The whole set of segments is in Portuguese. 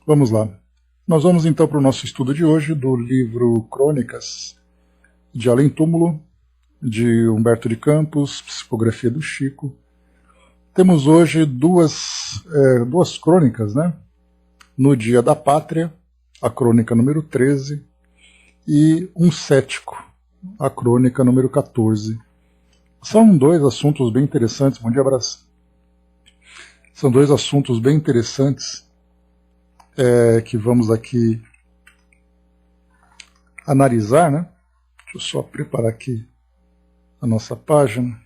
Vamos lá. Nós vamos então para o nosso estudo de hoje do livro Crônicas de Além Túmulo, de Humberto de Campos, psicografia do Chico. Temos hoje duas crônicas, né? No Dia da Pátria, a crônica número 13, e Um Cético, a crônica número 14. São dois assuntos bem interessantes. Bom dia, abraço. São dois assuntos bem interessantes que vamos aqui analisar, né? Deixa eu só preparar aqui a nossa página.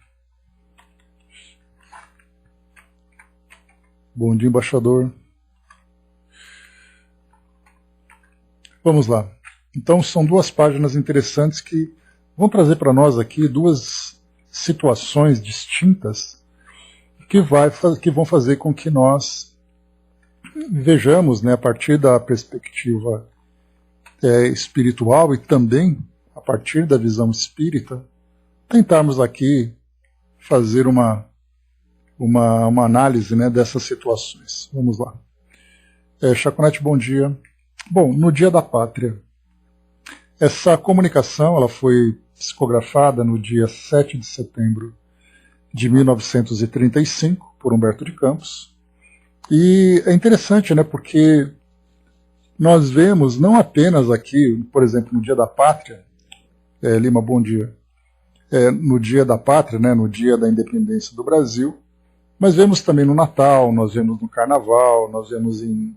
Bom dia, embaixador. Vamos lá. Então, são duas páginas interessantes que vão trazer para nós aqui duas situações distintas que vão fazer com que nós vejamos, né, a partir da perspectiva espiritual e também a partir da visão espírita, tentarmos aqui fazer uma análise, né, dessas situações. Vamos lá. Chaconete, bom dia. Bom, no Dia da Pátria, essa comunicação ela foi psicografada no dia 7 de setembro de 1935 por Humberto de Campos. E é interessante, né, porque nós vemos não apenas aqui, por exemplo, no Dia da Pátria, Lima, bom dia, no Dia da Pátria, né, no Dia da Independência do Brasil, mas vemos também no Natal, nós vemos no Carnaval, nós vemos em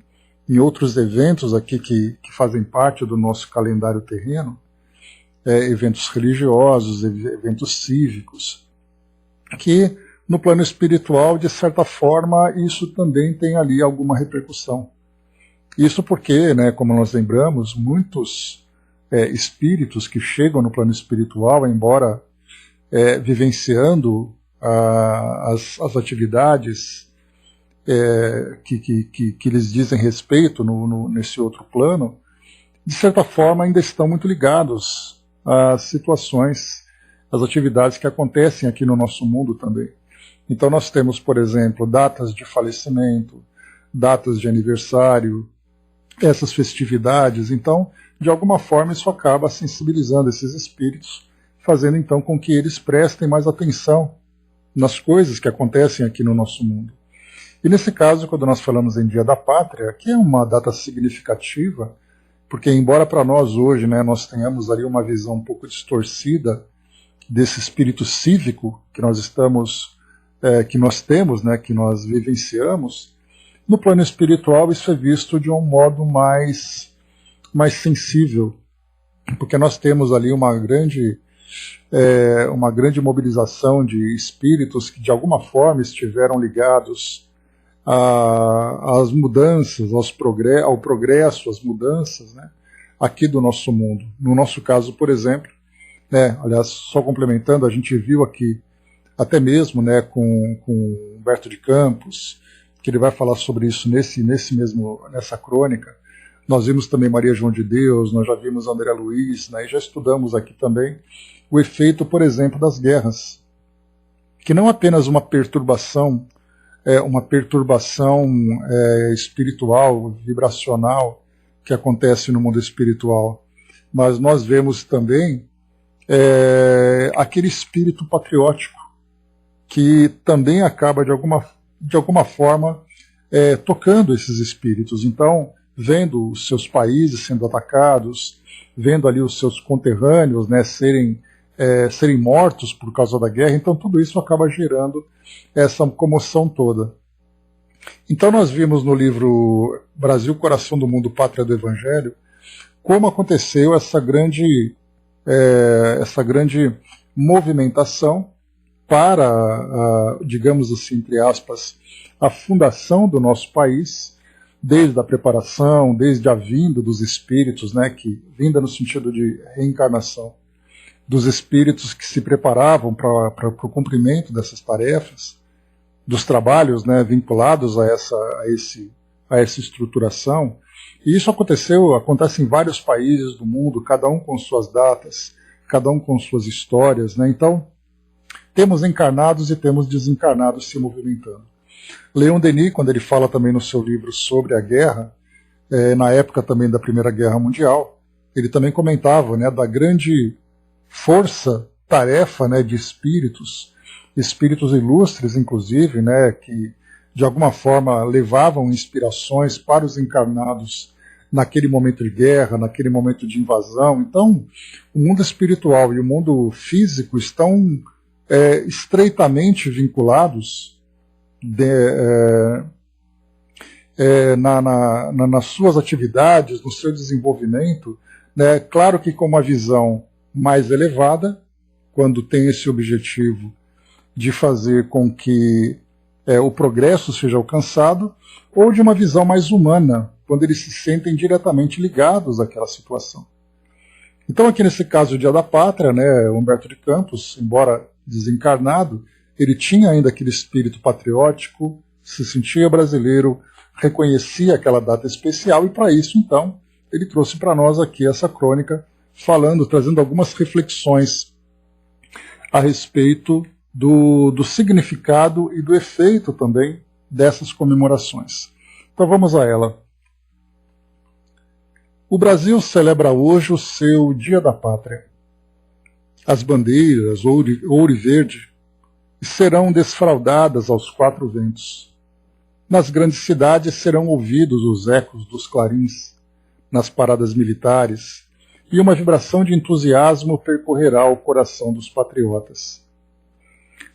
outros eventos aqui que fazem parte do nosso calendário terreno, eventos religiosos, eventos cívicos, que no plano espiritual, de certa forma, isso também tem ali alguma repercussão. Isso porque, né, como nós lembramos, muitos espíritos que chegam no plano espiritual, embora vivenciando as atividades que lhes dizem respeito nesse outro plano, de certa forma ainda estão muito ligados às situações, às atividades que acontecem aqui no nosso mundo também. Então nós temos, por exemplo, datas de falecimento, datas de aniversário, essas festividades. Então, de alguma forma, isso acaba sensibilizando esses espíritos, fazendo então com que eles prestem mais atenção nas coisas que acontecem aqui no nosso mundo. E nesse caso, quando nós falamos em Dia da Pátria, que é uma data significativa, porque embora para nós hoje, né, nós tenhamos ali uma visão um pouco distorcida desse espírito cívico que nós temos, né, que nós vivenciamos, no plano espiritual isso é visto de um modo mais sensível, porque nós temos ali uma grande mobilização de espíritos que de alguma forma estiveram ligados às mudanças, ao progresso, às mudanças, né, aqui do nosso mundo. No nosso caso, por exemplo, aliás, só complementando, a gente viu aqui até mesmo, né, com Humberto de Campos, que ele vai falar sobre isso nessa crônica. Nós vimos também Maria João de Deus, nós já vimos André Luiz, né, e já estudamos aqui também o efeito, por exemplo, das guerras, que não apenas uma perturbação espiritual, vibracional, que acontece no mundo espiritual, mas nós vemos também aquele espírito patriótico, que também acaba de alguma forma tocando esses espíritos. Então, vendo os seus países sendo atacados, vendo ali os seus conterrâneos, né, serem mortos por causa da guerra, então tudo isso acaba gerando essa comoção toda. Então nós vimos no livro Brasil, Coração do Mundo, Pátria do Evangelho, como aconteceu essa grande movimentação para, digamos assim, entre aspas, a fundação do nosso país, desde a preparação, desde a vinda dos espíritos, né, vinda no sentido de reencarnação, dos espíritos que se preparavam para o cumprimento dessas tarefas, dos trabalhos, né, vinculados a essa estruturação. E isso acontece em vários países do mundo, cada um com suas datas, cada um com suas histórias, né? Então, temos encarnados e temos desencarnados se movimentando. Leon Denis, quando ele fala também no seu livro sobre a guerra, na época também da Primeira Guerra Mundial, ele também comentava, né, da grande força-tarefa, né, de espíritos ilustres, inclusive, né, que de alguma forma levavam inspirações para os encarnados naquele momento de guerra, naquele momento de invasão. Então, o mundo espiritual e o mundo físico estão estreitamente vinculados nas suas atividades, no seu desenvolvimento, né? Claro que com uma visão mais elevada, quando tem esse objetivo de fazer com que o progresso seja alcançado, ou de uma visão mais humana, quando eles se sentem diretamente ligados àquela situação. Então, aqui nesse caso, o Dia da Pátria, né, Humberto de Campos, embora desencarnado, ele tinha ainda aquele espírito patriótico, se sentia brasileiro, reconhecia aquela data especial, e para isso, então, ele trouxe para nós aqui essa crônica, trazendo algumas reflexões a respeito do significado e do efeito também dessas comemorações. Então vamos a ela. O Brasil celebra hoje o seu Dia da Pátria. As bandeiras, ouro e verde, serão desfraldadas aos quatro ventos. Nas grandes cidades serão ouvidos os ecos dos clarins, nas paradas militares, e uma vibração de entusiasmo percorrerá o coração dos patriotas.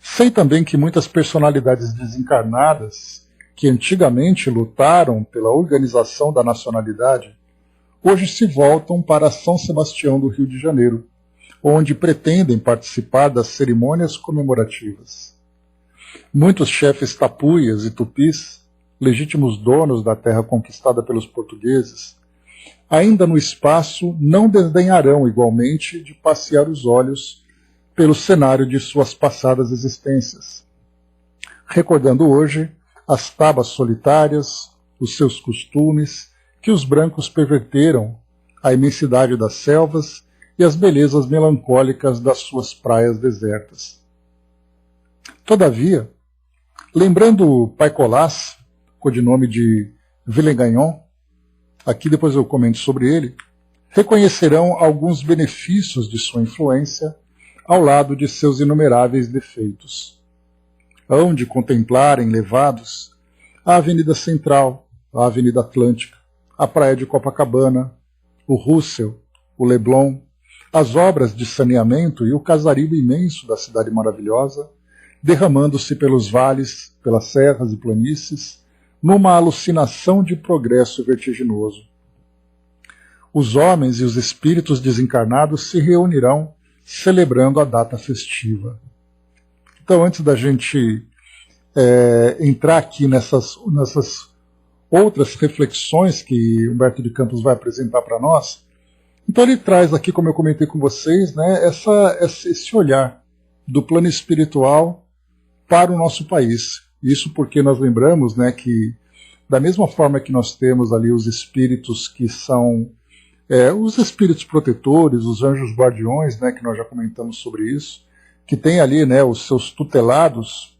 Sei também que muitas personalidades desencarnadas, que antigamente lutaram pela organização da nacionalidade, hoje se voltam para São Sebastião do Rio de Janeiro, onde pretendem participar das cerimônias comemorativas. Muitos chefes tapuias e tupis, legítimos donos da terra conquistada pelos portugueses, ainda no espaço não desdenharão igualmente de passear os olhos pelo cenário de suas passadas existências, recordando hoje as tabas solitárias, os seus costumes, que os brancos perverteram, a imensidade das selvas e as belezas melancólicas das suas praias desertas. Todavia, lembrando Pai Colás, codinome de Villegagnon, aqui depois eu comento sobre ele, reconhecerão alguns benefícios de sua influência ao lado de seus inumeráveis defeitos. Hão de contemplarem levados a Avenida Central, a Avenida Atlântica, a Praia de Copacabana, o Russell, o Leblon, as obras de saneamento e o casarido imenso da cidade maravilhosa, derramando-se pelos vales, pelas serras e planícies, numa alucinação de progresso vertiginoso. Os homens e os espíritos desencarnados se reunirão celebrando a data festiva. Então, antes da gente entrar aqui nessas outras reflexões que Humberto de Campos vai apresentar para nós, então ele traz aqui, como eu comentei com vocês, né, esse olhar do plano espiritual para o nosso país. Isso porque nós lembramos, né, que da mesma forma que nós temos ali os espíritos que são os espíritos protetores, os anjos guardiões, né, que nós já comentamos sobre isso, que tem ali, né, os seus tutelados,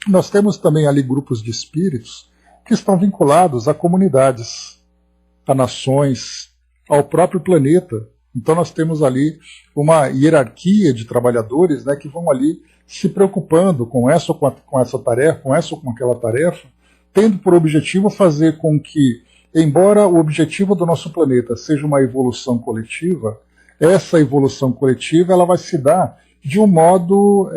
nós temos também ali grupos de espíritos que estão vinculados a comunidades, a nações, ao próprio planeta. Então nós temos ali uma hierarquia de trabalhadores, né, que vão ali se preocupando com essa ou com essa tarefa, com essa ou com aquela tarefa, tendo por objetivo fazer com que, embora o objetivo do nosso planeta seja uma evolução coletiva, essa evolução coletiva ela vai se dar de um modo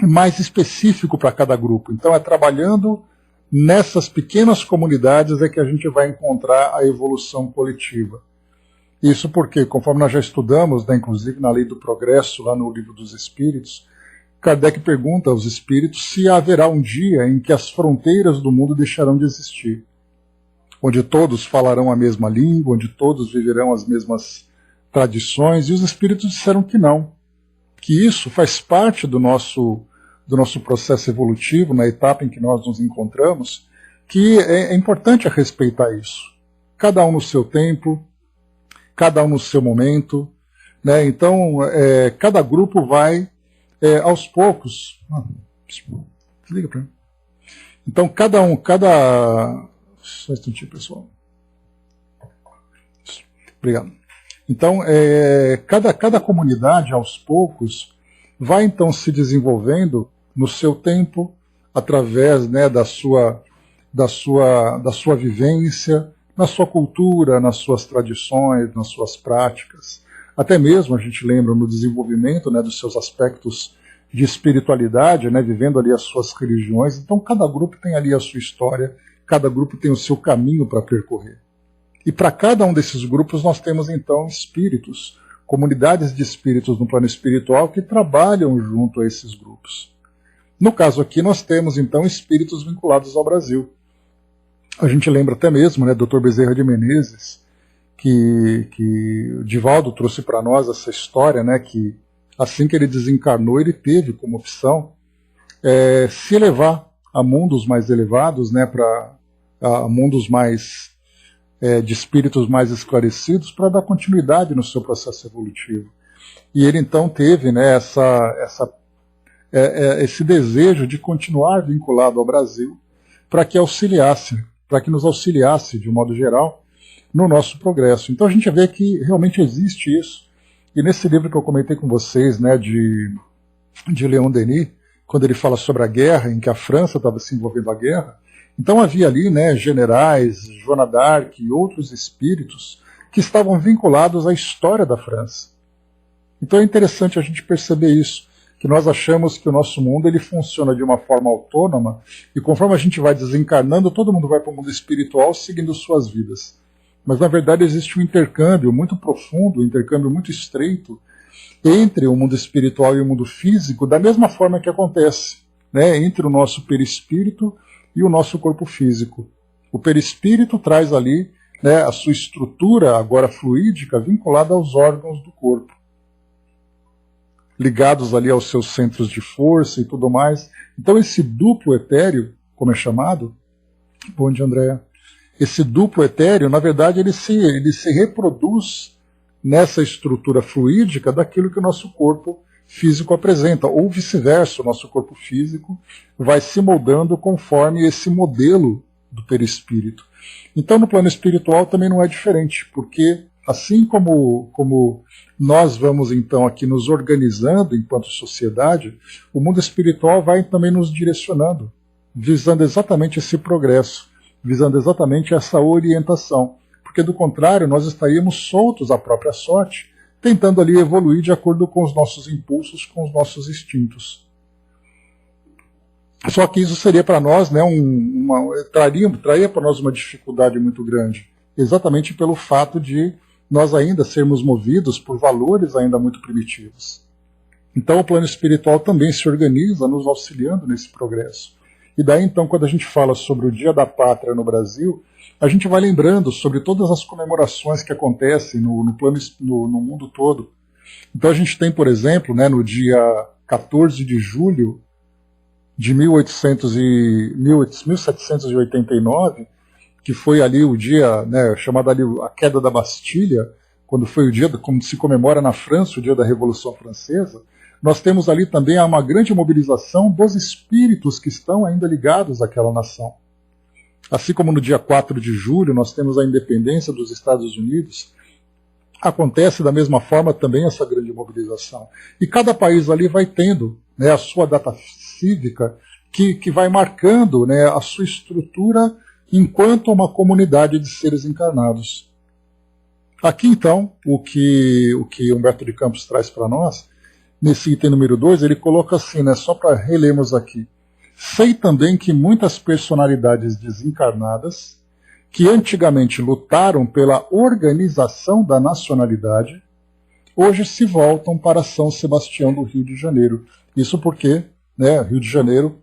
mais específico para cada grupo. Então é trabalhando nessas pequenas comunidades que a gente vai encontrar a evolução coletiva. Isso porque, conforme nós já estudamos, né, inclusive na Lei do Progresso, lá no Livro dos Espíritos, Kardec pergunta aos espíritos se haverá um dia em que as fronteiras do mundo deixarão de existir, onde todos falarão a mesma língua, onde todos viverão as mesmas tradições, e os espíritos disseram que não, que isso faz parte do nosso processo evolutivo, na etapa em que nós nos encontramos, que é importante respeitar isso. Cada um no seu tempo, cada um no seu momento, né? Então, cada grupo vai aos poucos. Liga para mim. Então, só um instantinho, pessoal. Obrigado. Então, cada comunidade, aos poucos, vai então se desenvolvendo no seu tempo, através, né, da sua vivência, na sua cultura, nas suas tradições, nas suas práticas. Até mesmo a gente lembra no desenvolvimento, né, dos seus aspectos de espiritualidade, né, vivendo ali as suas religiões. Então cada grupo tem ali a sua história, cada grupo tem o seu caminho para percorrer. E para cada um desses grupos nós temos então espíritos, comunidades de espíritos no plano espiritual que trabalham junto a esses grupos. No caso aqui nós temos então espíritos vinculados ao Brasil. A gente lembra até mesmo, né, Dr. Bezerra de Menezes, que o Divaldo trouxe para nós essa história, né, que assim que ele desencarnou, ele teve como opção se elevar a mundos mais elevados, né, a mundos mais de espíritos mais esclarecidos, para dar continuidade no seu processo evolutivo. E ele então teve, né, esse desejo de continuar vinculado ao Brasil, para que nos auxiliasse, de um modo geral, no nosso progresso. Então a gente vê que realmente existe isso. E nesse livro que eu comentei com vocês, né, de Leon Denis, quando ele fala sobre a guerra, em que a França estava se envolvendo a guerra, então havia ali, né, generais, Joana d'Arc e outros espíritos que estavam vinculados à história da França. Então é interessante a gente perceber isso, que nós achamos que o nosso mundo ele funciona de uma forma autônoma e conforme a gente vai desencarnando, todo mundo vai para o mundo espiritual seguindo suas vidas. Mas na verdade existe um intercâmbio muito profundo, um intercâmbio muito estreito entre o mundo espiritual e o mundo físico, da mesma forma que acontece, né, entre o nosso perispírito e o nosso corpo físico. O perispírito traz ali, né, a sua estrutura agora fluídica vinculada aos órgãos do corpo, ligados ali aos seus centros de força e tudo mais. Então esse duplo etéreo, como é chamado, bom dia, Andréa, esse duplo etéreo, na verdade, ele se reproduz nessa estrutura fluídica daquilo que o nosso corpo físico apresenta, ou vice-versa, o nosso corpo físico vai se moldando conforme esse modelo do perispírito. Então no plano espiritual também não é diferente, porque assim como nós vamos então aqui nos organizando enquanto sociedade, o mundo espiritual vai também nos direcionando, visando exatamente esse progresso, visando exatamente essa orientação, porque do contrário nós estaríamos soltos à própria sorte, tentando ali evoluir de acordo com os nossos impulsos, com os nossos instintos. Só que isso seria para nós, né, traria para nós uma dificuldade muito grande, exatamente pelo fato de nós ainda sermos movidos por valores ainda muito primitivos. Então o plano espiritual também se organiza, nos auxiliando nesse progresso. E daí então, quando a gente fala sobre o Dia da Pátria no Brasil, a gente vai lembrando sobre todas as comemorações que acontecem no mundo todo. Então a gente tem, por exemplo, né, no dia 14 de julho de 1789, que foi ali o dia, né, chamado ali a queda da Bastilha, quando foi o dia, como se comemora na França, o dia da Revolução Francesa, nós temos ali também uma grande mobilização dos espíritos que estão ainda ligados àquela nação. Assim como no dia 4 de julho nós temos a independência dos Estados Unidos, acontece da mesma forma também essa grande mobilização. E cada país ali vai tendo, né, a sua data cívica que vai marcando, né, a sua estrutura enquanto uma comunidade de seres encarnados. Aqui então, o que Humberto de Campos traz para nós, nesse item número 2, ele coloca assim, né, só para relermos aqui. Sei também que muitas personalidades desencarnadas, que antigamente lutaram pela organização da nacionalidade, hoje se voltam para São Sebastião do Rio de Janeiro. Isso porque, né, Rio de Janeiro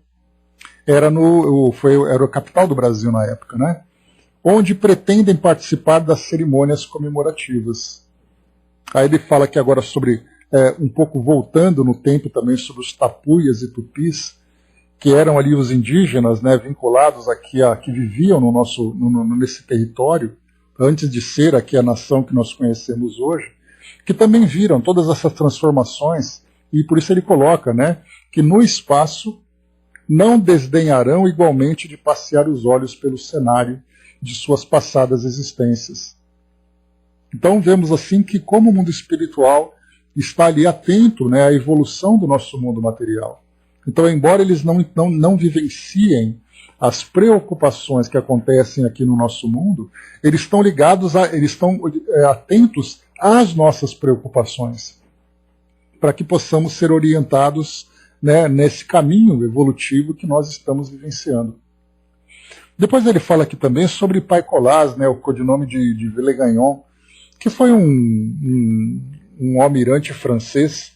era a capital do Brasil na época, né, onde pretendem participar das cerimônias comemorativas. Aí ele fala aqui agora sobre, um pouco voltando no tempo também, sobre os tapuias e tupis, que eram ali os indígenas, né, vinculados aqui que viviam nesse território, antes de ser aqui a nação que nós conhecemos hoje, que também viram todas essas transformações, e por isso ele coloca, né, que no espaço não desdenharão igualmente de passear os olhos pelo cenário de suas passadas existências. Então vemos assim que como o mundo espiritual está ali atento, né, à evolução do nosso mundo material. Então, embora eles não vivenciem as preocupações que acontecem aqui no nosso mundo, eles estão atentos às nossas preocupações, para que possamos ser orientados, né, nesse caminho evolutivo que nós estamos vivenciando. Depois ele fala aqui também sobre Pai Colás, né, o codinome de Villegagnon, que foi um almirante francês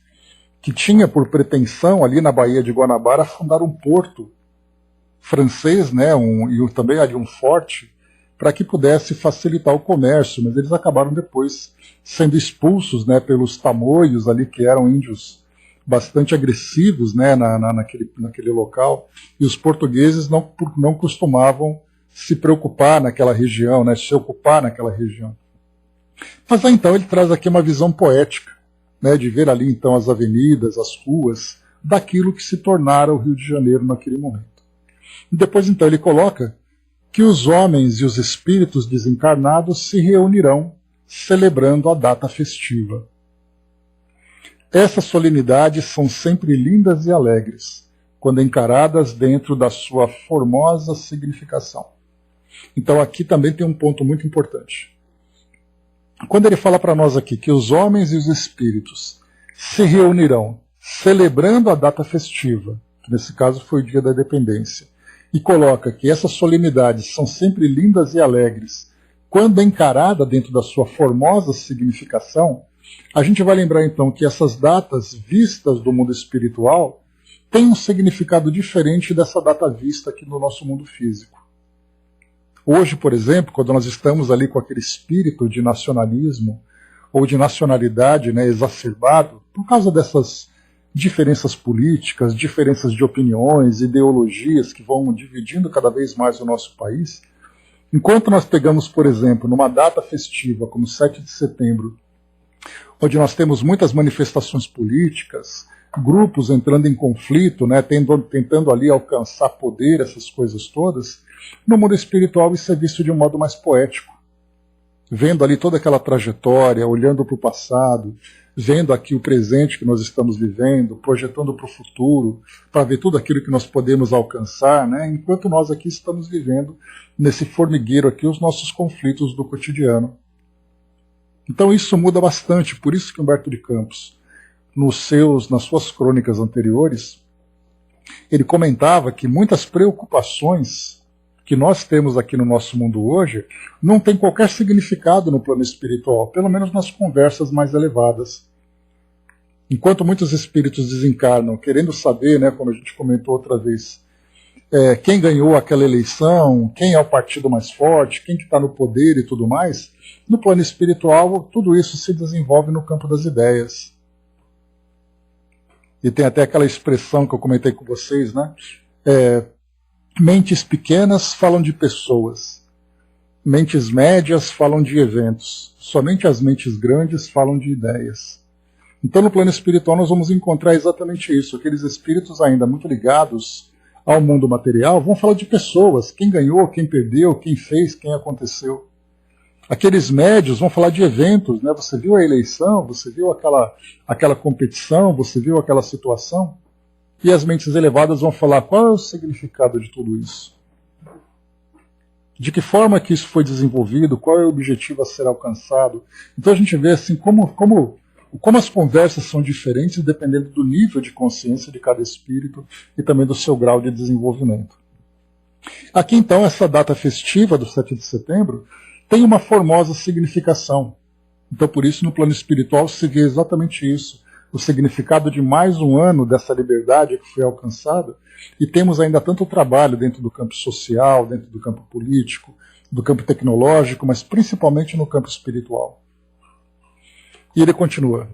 que tinha por pretensão ali na Baía de Guanabara fundar um porto francês, né, e também ali um forte, para que pudesse facilitar o comércio, mas eles acabaram depois sendo expulsos, né, pelos tamoios ali, que eram índios bastante agressivos, né, naquele local, e os portugueses não costumavam se preocupar naquela região, né, se ocupar naquela região. Mas então ele traz aqui uma visão poética, né, de ver ali então as avenidas, as ruas, daquilo que se tornara o Rio de Janeiro naquele momento. E depois então ele coloca que os homens e os espíritos desencarnados se reunirão celebrando a data festiva. Essas solenidades são sempre lindas e alegres, quando encaradas dentro da sua formosa significação. Então aqui também tem um ponto muito importante. Quando ele fala para nós aqui que os homens e os espíritos se reunirão celebrando a data festiva, que nesse caso foi o dia da independência, e coloca que essas solenidades são sempre lindas e alegres, quando encarada dentro da sua formosa significação, a gente vai lembrar então que essas datas vistas do mundo espiritual têm um significado diferente dessa data vista aqui no nosso mundo físico. Hoje, por exemplo, quando nós estamos ali com aquele espírito de nacionalismo ou de nacionalidade, né, exacerbado, por causa dessas diferenças políticas, diferenças de opiniões, ideologias que vão dividindo cada vez mais o nosso país, enquanto nós pegamos, por exemplo, numa data festiva como 7 de setembro, onde nós temos muitas manifestações políticas, grupos entrando em conflito, né, tentando ali alcançar poder, essas coisas todas, no mundo espiritual isso é visto de um modo mais poético. Vendo ali toda aquela trajetória, olhando para o passado, vendo aqui o presente que nós estamos vivendo, projetando para o futuro, para ver tudo aquilo que nós podemos alcançar, né, enquanto nós aqui estamos vivendo nesse formigueiro aqui os nossos conflitos do cotidiano. Então isso muda bastante, por isso que Humberto de Campos, nas suas crônicas anteriores, ele comentava que muitas preocupações que nós temos aqui no nosso mundo hoje não tem qualquer significado no plano espiritual, pelo menos nas conversas mais elevadas. Enquanto muitos espíritos desencarnam querendo saber, né, como a gente comentou outra vez, quem ganhou aquela eleição, quem é o partido mais forte, quem que está no poder e tudo mais, no plano espiritual tudo isso se desenvolve no campo das ideias. E tem até aquela expressão que eu comentei com vocês, né? Mentes pequenas falam de pessoas, mentes médias falam de eventos, somente as mentes grandes falam de ideias. Então no plano espiritual nós vamos encontrar exatamente isso, aqueles espíritos ainda muito ligados ao mundo material vão falar de pessoas, quem ganhou, quem perdeu, quem fez, quem aconteceu. Aqueles médios vão falar de eventos, né? Você viu a eleição, você viu aquela competição, você viu aquela situação? E as mentes elevadas vão falar qual é o significado de tudo isso. De que forma que isso foi desenvolvido, qual é o objetivo a ser alcançado. Então a gente vê assim como as conversas são diferentes dependendo do nível de consciência de cada espírito e também do seu grau de desenvolvimento. Aqui então essa data festiva do 7 de setembro tem uma formosa significação. Então por isso no plano espiritual se vê exatamente isso. O significado de mais um ano dessa liberdade que foi alcançada, e temos ainda tanto trabalho dentro do campo social, dentro do campo político, do campo tecnológico, mas principalmente no campo espiritual. E ele continua.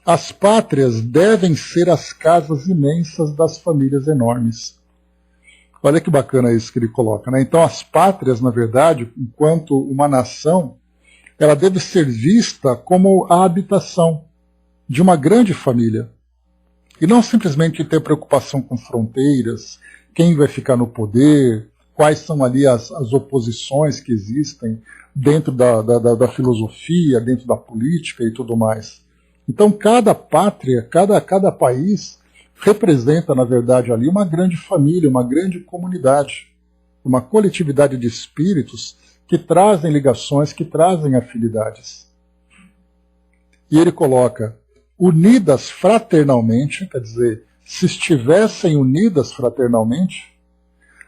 As pátrias devem ser as casas imensas das famílias enormes. Olha que bacana isso que ele coloca, né? Então as pátrias, na verdade, enquanto uma nação, ela deve ser vista como a habitação de uma grande família. E não simplesmente ter preocupação com fronteiras, quem vai ficar no poder, quais são ali as oposições que existem dentro da filosofia, dentro da política e tudo mais. Então cada pátria, cada país representa, na verdade, ali uma grande família, uma grande comunidade, uma coletividade de espíritos que trazem ligações, que trazem afinidades. E ele coloca, unidas fraternalmente, quer dizer, se estivessem unidas fraternalmente,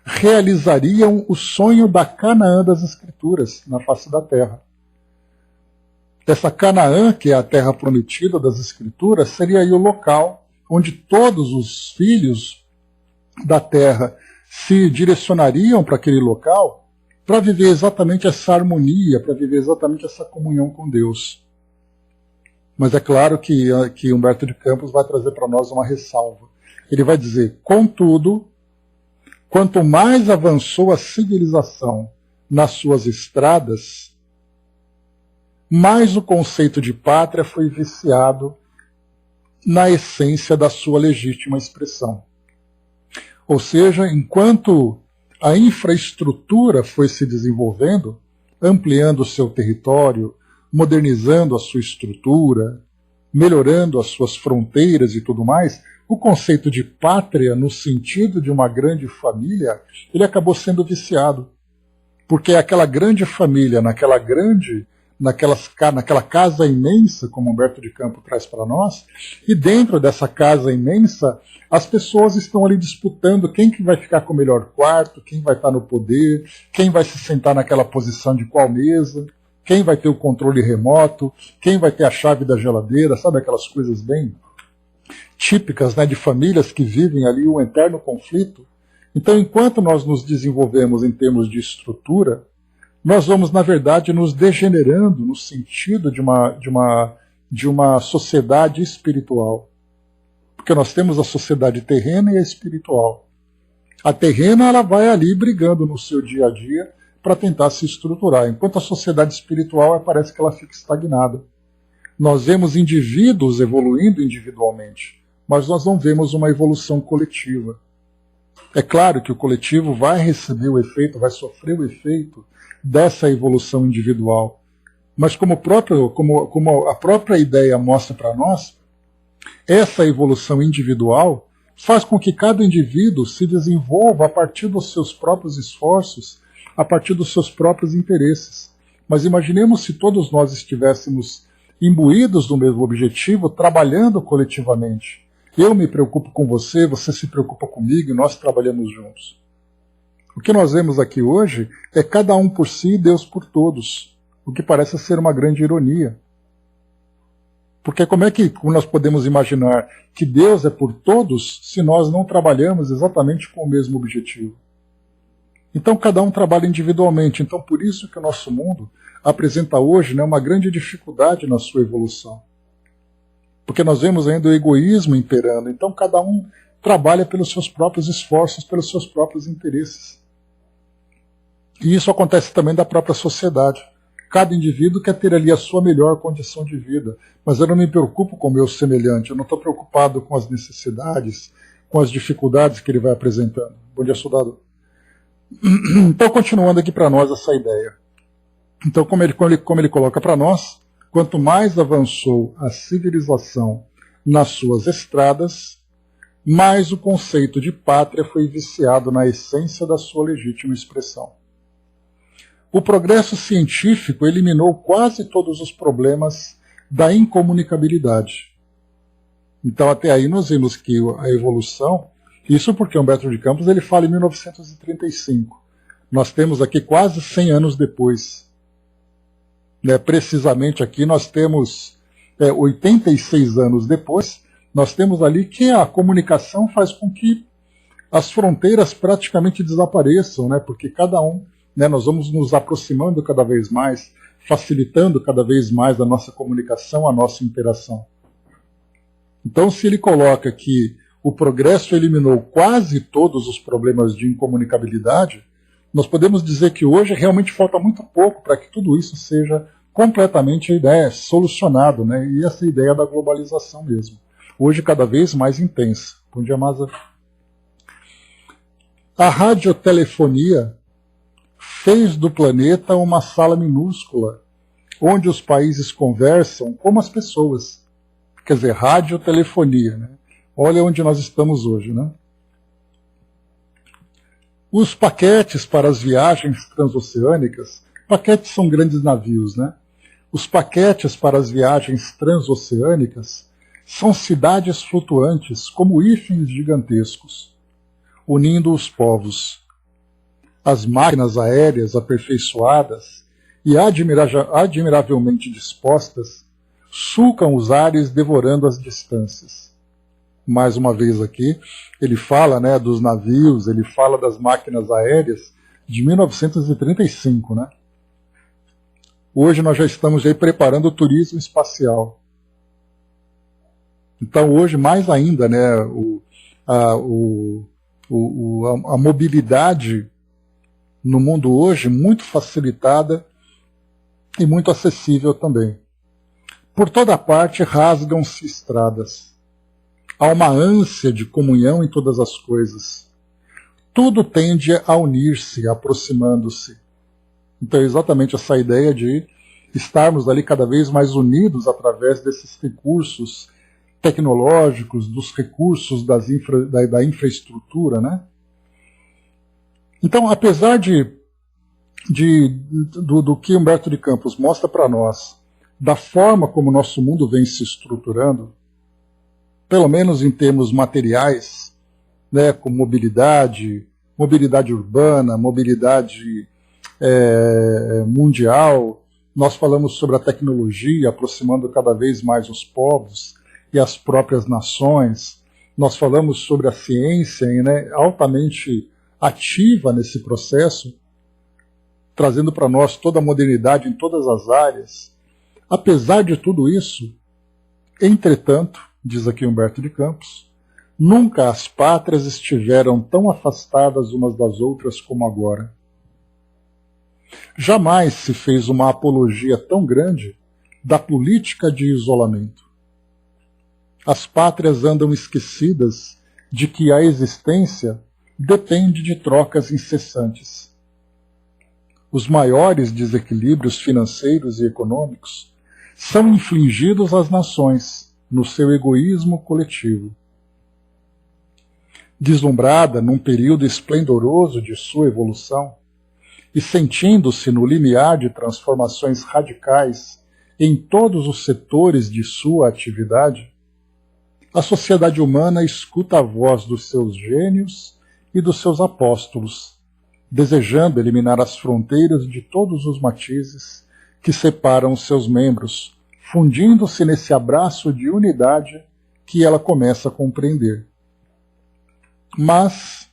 realizariam o sonho da Canaã das Escrituras na face da terra. Essa Canaã, que é a terra prometida das Escrituras, seria aí o local onde todos os filhos da terra se direcionariam para aquele local para viver exatamente essa harmonia, para viver exatamente essa comunhão com Deus. Mas é claro que Humberto de Campos vai trazer para nós uma ressalva. Ele vai dizer, contudo, quanto mais avançou a civilização nas suas estradas, mais o conceito de pátria foi viciado na essência da sua legítima expressão. Ou seja, enquanto a infraestrutura foi se desenvolvendo, ampliando o seu território, modernizando a sua estrutura, melhorando as suas fronteiras e tudo mais, o conceito de pátria, no sentido de uma grande família, ele acabou sendo viciado. Porque aquela grande família, naquela casa imensa, como Humberto de Campos traz para nós, e dentro dessa casa imensa, as pessoas estão ali disputando quem que vai ficar com o melhor quarto, quem vai estar no poder, quem vai se sentar naquela posição de qual mesa, quem vai ter o controle remoto, quem vai ter a chave da geladeira, sabe aquelas coisas bem típicas, né, de famílias que vivem ali um eterno conflito. Então, enquanto nós nos desenvolvemos em termos de estrutura, nós vamos, na verdade, nos degenerando no sentido de uma sociedade espiritual. Porque nós temos a sociedade terrena e a espiritual. A terrena ela vai ali brigando no seu dia a dia para tentar se estruturar, enquanto a sociedade espiritual parece que ela fica estagnada. Nós vemos indivíduos evoluindo individualmente, mas nós não vemos uma evolução coletiva. É claro que o coletivo vai receber o efeito, vai sofrer o efeito dessa evolução individual. Mas como a própria ideia mostra para nós, essa evolução individual faz com que cada indivíduo se desenvolva a partir dos seus próprios esforços, a partir dos seus próprios interesses. Mas imaginemos se todos nós estivéssemos imbuídos no mesmo objetivo, trabalhando coletivamente. Eu me preocupo com você, você se preocupa comigo e nós trabalhamos juntos. O que nós vemos aqui hoje é cada um por si e Deus por todos, o que parece ser uma grande ironia. Porque como é que nós podemos imaginar que Deus é por todos se nós não trabalhamos exatamente com o mesmo objetivo? Então cada um trabalha individualmente, então por isso que o nosso mundo apresenta hoje, né, uma grande dificuldade na sua evolução. Porque nós vemos ainda o egoísmo imperando, então cada um trabalha pelos seus próprios esforços, pelos seus próprios interesses. E isso acontece também da própria sociedade. Cada indivíduo quer ter ali a sua melhor condição de vida, mas eu não me preocupo com o meu semelhante, eu não estou preocupado com as necessidades, com as dificuldades que ele vai apresentando. Bom dia, soldado. Então, continuando aqui para nós essa ideia. Então, como ele coloca para nós, quanto mais avançou a civilização nas suas estradas, mais o conceito de pátria foi viciado na essência da sua legítima expressão. O progresso científico eliminou quase todos os problemas da incomunicabilidade. Então, até aí nós vimos que a evolução, isso porque Humberto de Campos ele fala em 1935. Nós temos aqui quase 100 anos depois. Precisamente aqui nós temos 86 anos depois, nós temos ali que a comunicação faz com que as fronteiras praticamente desapareçam, né? Porque cada um, nós vamos nos aproximando cada vez mais, facilitando cada vez mais a nossa comunicação, a nossa interação. Então, se ele coloca que o progresso eliminou quase todos os problemas de incomunicabilidade, nós podemos dizer que hoje realmente falta muito pouco para que tudo isso seja completamente solucionado, né? E essa ideia da globalização mesmo. hoje cada vez mais intensa. Bom dia, Masa. A radiotelefonia fez do planeta uma sala minúscula, onde os países conversam como as pessoas. Quer dizer, radiotelefonia, né? Olha onde nós estamos hoje, né? Os paquetes para as viagens transoceânicas, paquetes são grandes navios, né? Os paquetes para as viagens transoceânicas são cidades flutuantes, como hífens gigantescos, unindo os povos. As máquinas aéreas aperfeiçoadas e admiravelmente dispostas sulcam os ares devorando as distâncias. Mais uma vez aqui, ele fala, né, dos navios, ele fala das máquinas aéreas de 1935, né? Hoje nós já estamos aí preparando o turismo espacial. Então hoje mais ainda, né, a mobilidade no mundo hoje muito facilitada e muito acessível também. Por toda parte rasgam-se estradas. Há uma ânsia de comunhão em todas as coisas. Tudo tende a unir-se, aproximando-se. Então é exatamente essa ideia de estarmos ali cada vez mais unidos através desses recursos tecnológicos, dos recursos da infraestrutura, né? Então, apesar do que Humberto de Campos mostra para nós, da forma como o nosso mundo vem se estruturando, pelo menos em termos materiais, né, com mobilidade urbana, mobilidade mundial, nós falamos sobre a tecnologia aproximando cada vez mais os povos e as próprias nações, nós falamos sobre a ciência, né, altamente ativa nesse processo, trazendo para nós toda a modernidade em todas as áreas. Apesar de tudo isso, entretanto, diz aqui Humberto de Campos, nunca as pátrias estiveram tão afastadas umas das outras como agora. Jamais se fez uma apologia tão grande da política de isolamento. As pátrias andam esquecidas de que a existência depende de trocas incessantes. Os maiores desequilíbrios financeiros e econômicos são infligidos às nações no seu egoísmo coletivo. Deslumbrada num período esplendoroso de sua evolução e sentindo-se no limiar de transformações radicais em todos os setores de sua atividade, a sociedade humana escuta a voz dos seus gênios e dos seus apóstolos, desejando eliminar as fronteiras de todos os matizes que separam os seus membros, fundindo-se nesse abraço de unidade que ela começa a compreender. Mas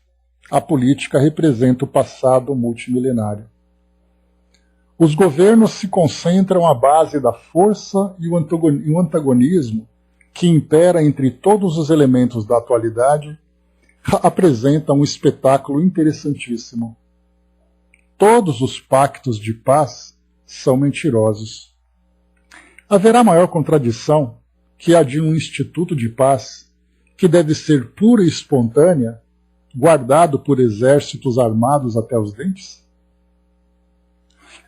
a política representa o passado multimilenário. Os governos se concentram à base da força e o antagonismo que impera entre todos os elementos da atualidade, apresenta um espetáculo interessantíssimo. Todos os pactos de paz são mentirosos. Haverá maior contradição que a de um instituto de paz, que deve ser pura e espontânea, guardado por exércitos armados até os dentes?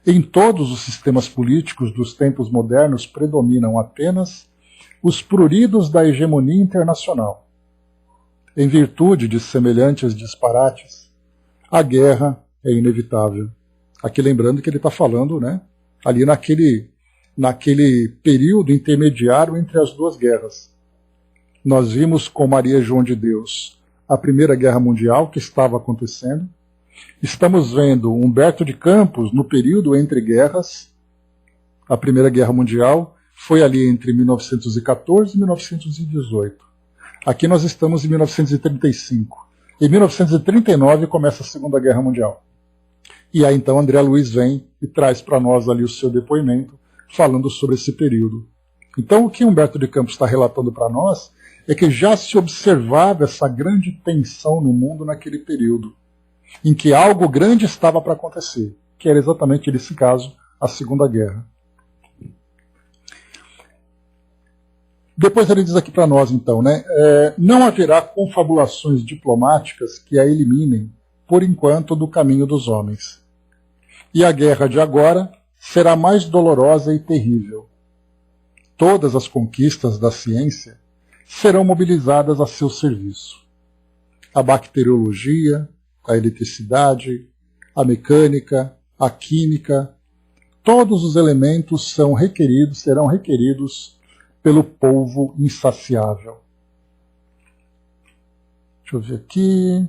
Em todos os sistemas políticos dos tempos modernos predominam apenas os pruridos da hegemonia internacional. Em virtude de semelhantes disparates, a guerra é inevitável. Aqui lembrando que ele está falando, né, ali naquele período intermediário entre as duas guerras. Nós vimos com Maria João de Deus a Primeira Guerra Mundial que estava acontecendo. Estamos vendo Humberto de Campos no período entre guerras. A Primeira Guerra Mundial foi ali entre 1914 e 1918. Aqui nós estamos em 1935. Em 1939 começa a Segunda Guerra Mundial. E aí então André Luiz vem e traz para nós ali o seu depoimento falando sobre esse período. Então o que Humberto de Campos está relatando para nós é que já se observava essa grande tensão no mundo naquele período, em que algo grande estava para acontecer, que era exatamente nesse caso a Segunda Guerra. Depois ele diz aqui para nós, então, né, não haverá confabulações diplomáticas que a eliminem, por enquanto, do caminho dos homens. E a guerra de agora será mais dolorosa e terrível. Todas as conquistas da ciência serão mobilizadas a seu serviço. A bacteriologia, a eletricidade, a mecânica, a química, todos os elementos serão requeridos pelo polvo insaciável. Deixa eu ver aqui.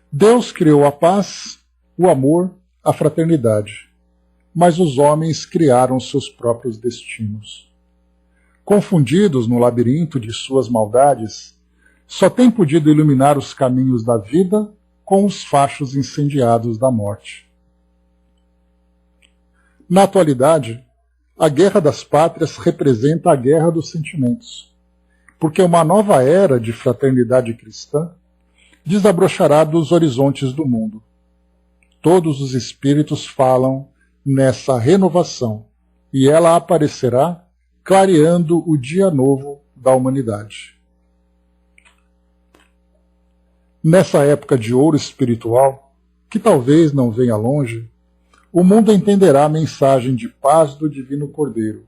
Deus criou a paz, o amor, a fraternidade, mas os homens criaram seus próprios destinos. Confundidos no labirinto de suas maldades, só têm podido iluminar os caminhos da vida com os fachos incendiados da morte. Na atualidade, a guerra das pátrias representa a guerra dos sentimentos, porque uma nova era de fraternidade cristã desabrochará dos horizontes do mundo. Todos os espíritos falam nessa renovação, e ela aparecerá clareando o dia novo da humanidade. Nessa época de ouro espiritual, que talvez não venha longe, o mundo entenderá a mensagem de paz do Divino Cordeiro.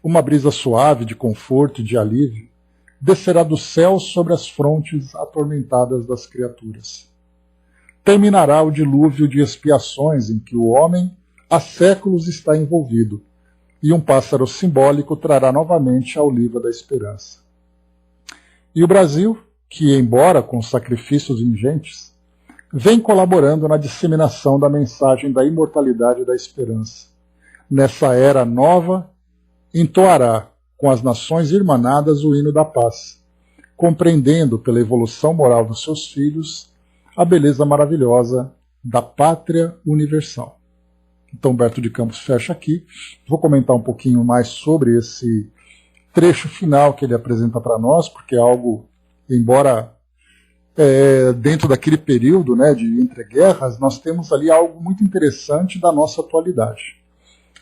Uma brisa suave de conforto e de alívio descerá do céu sobre as frontes atormentadas das criaturas. Terminará o dilúvio de expiações em que o homem há séculos está envolvido, e um pássaro simbólico trará novamente a oliva da esperança. E o Brasil, que, embora com sacrifícios ingentes, vem colaborando na disseminação da mensagem da imortalidade e da esperança. Nessa era nova, entoará com as nações irmanadas o hino da paz, compreendendo pela evolução moral dos seus filhos a beleza maravilhosa da pátria universal. Então, Humberto de Campos fecha aqui. Vou comentar um pouquinho mais sobre esse trecho final que ele apresenta para nós, porque é algo, embora dentro daquele período, né, de entreguerras, nós temos ali algo muito interessante da nossa atualidade.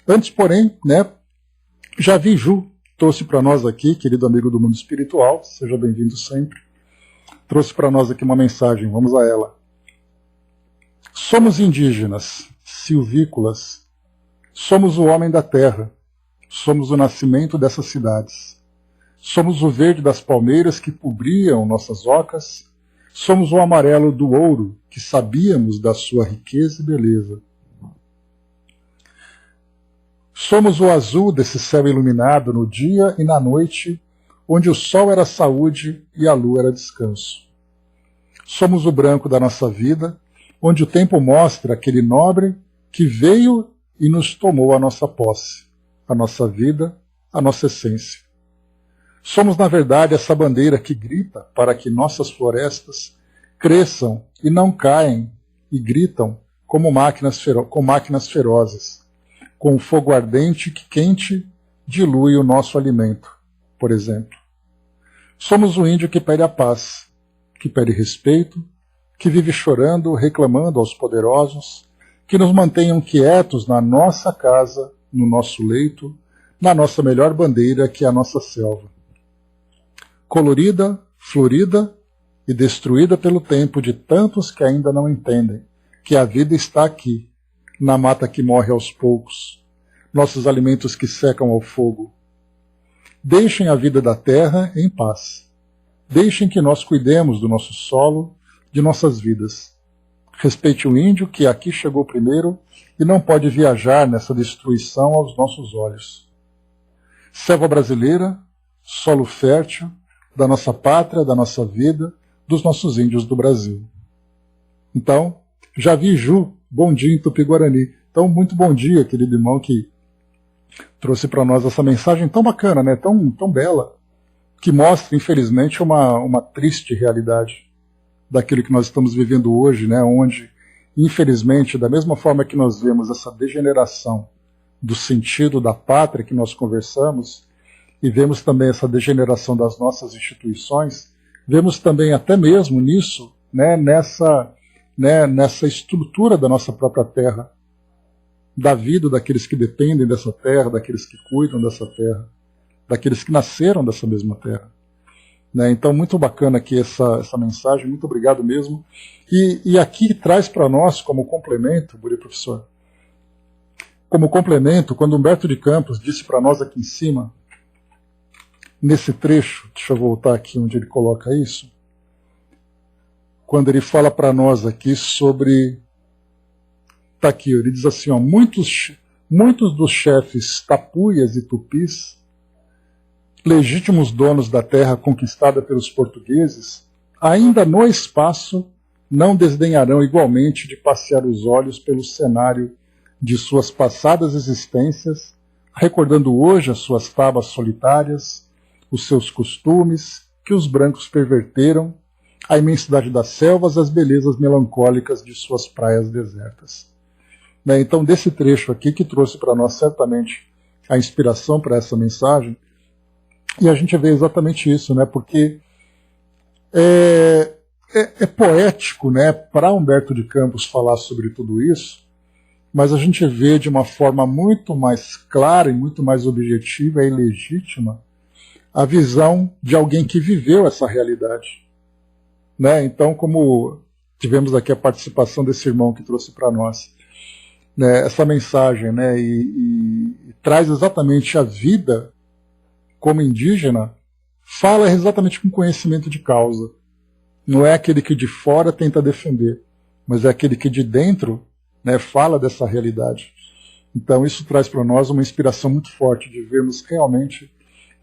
Antes, porém, né, Javi Ju trouxe para nós aqui, querido amigo do mundo espiritual, seja bem-vindo sempre, trouxe para nós aqui uma mensagem, vamos a ela. Somos indígenas, silvícolas, somos o homem da terra, somos o nascimento dessas cidades, somos o verde das palmeiras que cobriam nossas ocas, somos o amarelo do ouro que sabíamos da sua riqueza e beleza. Somos o azul desse céu iluminado no dia e na noite, onde o sol era saúde e a lua era descanso. Somos o branco da nossa vida, onde o tempo mostra aquele nobre que veio e nos tomou a nossa posse, a nossa vida, a nossa essência. Somos, na verdade, essa bandeira que grita para que nossas florestas cresçam e não caem e gritam como com máquinas ferozes, com o fogo ardente que quente dilui o nosso alimento, por exemplo. Somos o índio que pede a paz, que pede respeito, que vive chorando, reclamando aos poderosos, que nos mantenham quietos na nossa casa, no nosso leito, na nossa melhor bandeira, que é a nossa selva. Colorida, florida e destruída pelo tempo de tantos que ainda não entendem que a vida está aqui, na mata que morre aos poucos, nossos alimentos que secam ao fogo. Deixem a vida da terra em paz. Deixem que nós cuidemos do nosso solo, de nossas vidas. Respeite o índio que aqui chegou primeiro e não pode viajar nessa destruição aos nossos olhos. Selva brasileira, solo fértil, da nossa pátria, da nossa vida, dos nossos índios do Brasil. Então, Javi Ju, bom dia em Tupi-Guarani. Então, muito bom dia, querido irmão, que trouxe para nós essa mensagem tão bacana, né? tão bela, que mostra, infelizmente, uma triste realidade daquilo que nós estamos vivendo hoje, né? Onde, infelizmente, da mesma forma que nós vemos essa degeneração do sentido da pátria que nós conversamos, e vemos também essa degeneração das nossas instituições, vemos também até mesmo nisso, né, nessa estrutura da nossa própria terra, da vida daqueles que dependem dessa terra, daqueles que cuidam dessa terra. daqueles que nasceram dessa mesma terra. Né? Então, muito bacana aqui essa mensagem, muito obrigado mesmo. E aqui traz para nós, como complemento, Buri Professor, como complemento, quando Humberto de Campos disse para nós aqui em cima, nesse trecho, deixa eu voltar aqui onde ele coloca isso, quando ele fala para nós aqui sobre... Está aqui, ele diz assim, ó, muitos dos chefes tapuias e tupis, legítimos donos da terra conquistada pelos portugueses, ainda no espaço não desdenharão igualmente de passear os olhos pelo cenário de suas passadas existências, recordando hoje as suas tabas solitárias, os seus costumes, que os brancos perverteram, a imensidade das selvas, as belezas melancólicas de suas praias desertas. Né? Então, desse trecho aqui, que trouxe para nós certamente a inspiração para essa mensagem, e a gente vê exatamente isso, né? Porque é poético, né, para Humberto de Campos falar sobre tudo isso, mas a gente vê de uma forma muito mais clara e muito mais objetiva e legítima a visão de alguém que viveu essa realidade. Né? Então, como tivemos aqui a participação desse irmão que trouxe para nós, né, essa mensagem, né, e traz exatamente a vida como indígena, fala exatamente com conhecimento de causa. Não é aquele que de fora tenta defender, mas é aquele que de dentro, né, fala dessa realidade. Então isso traz para nós uma inspiração muito forte de vermos realmente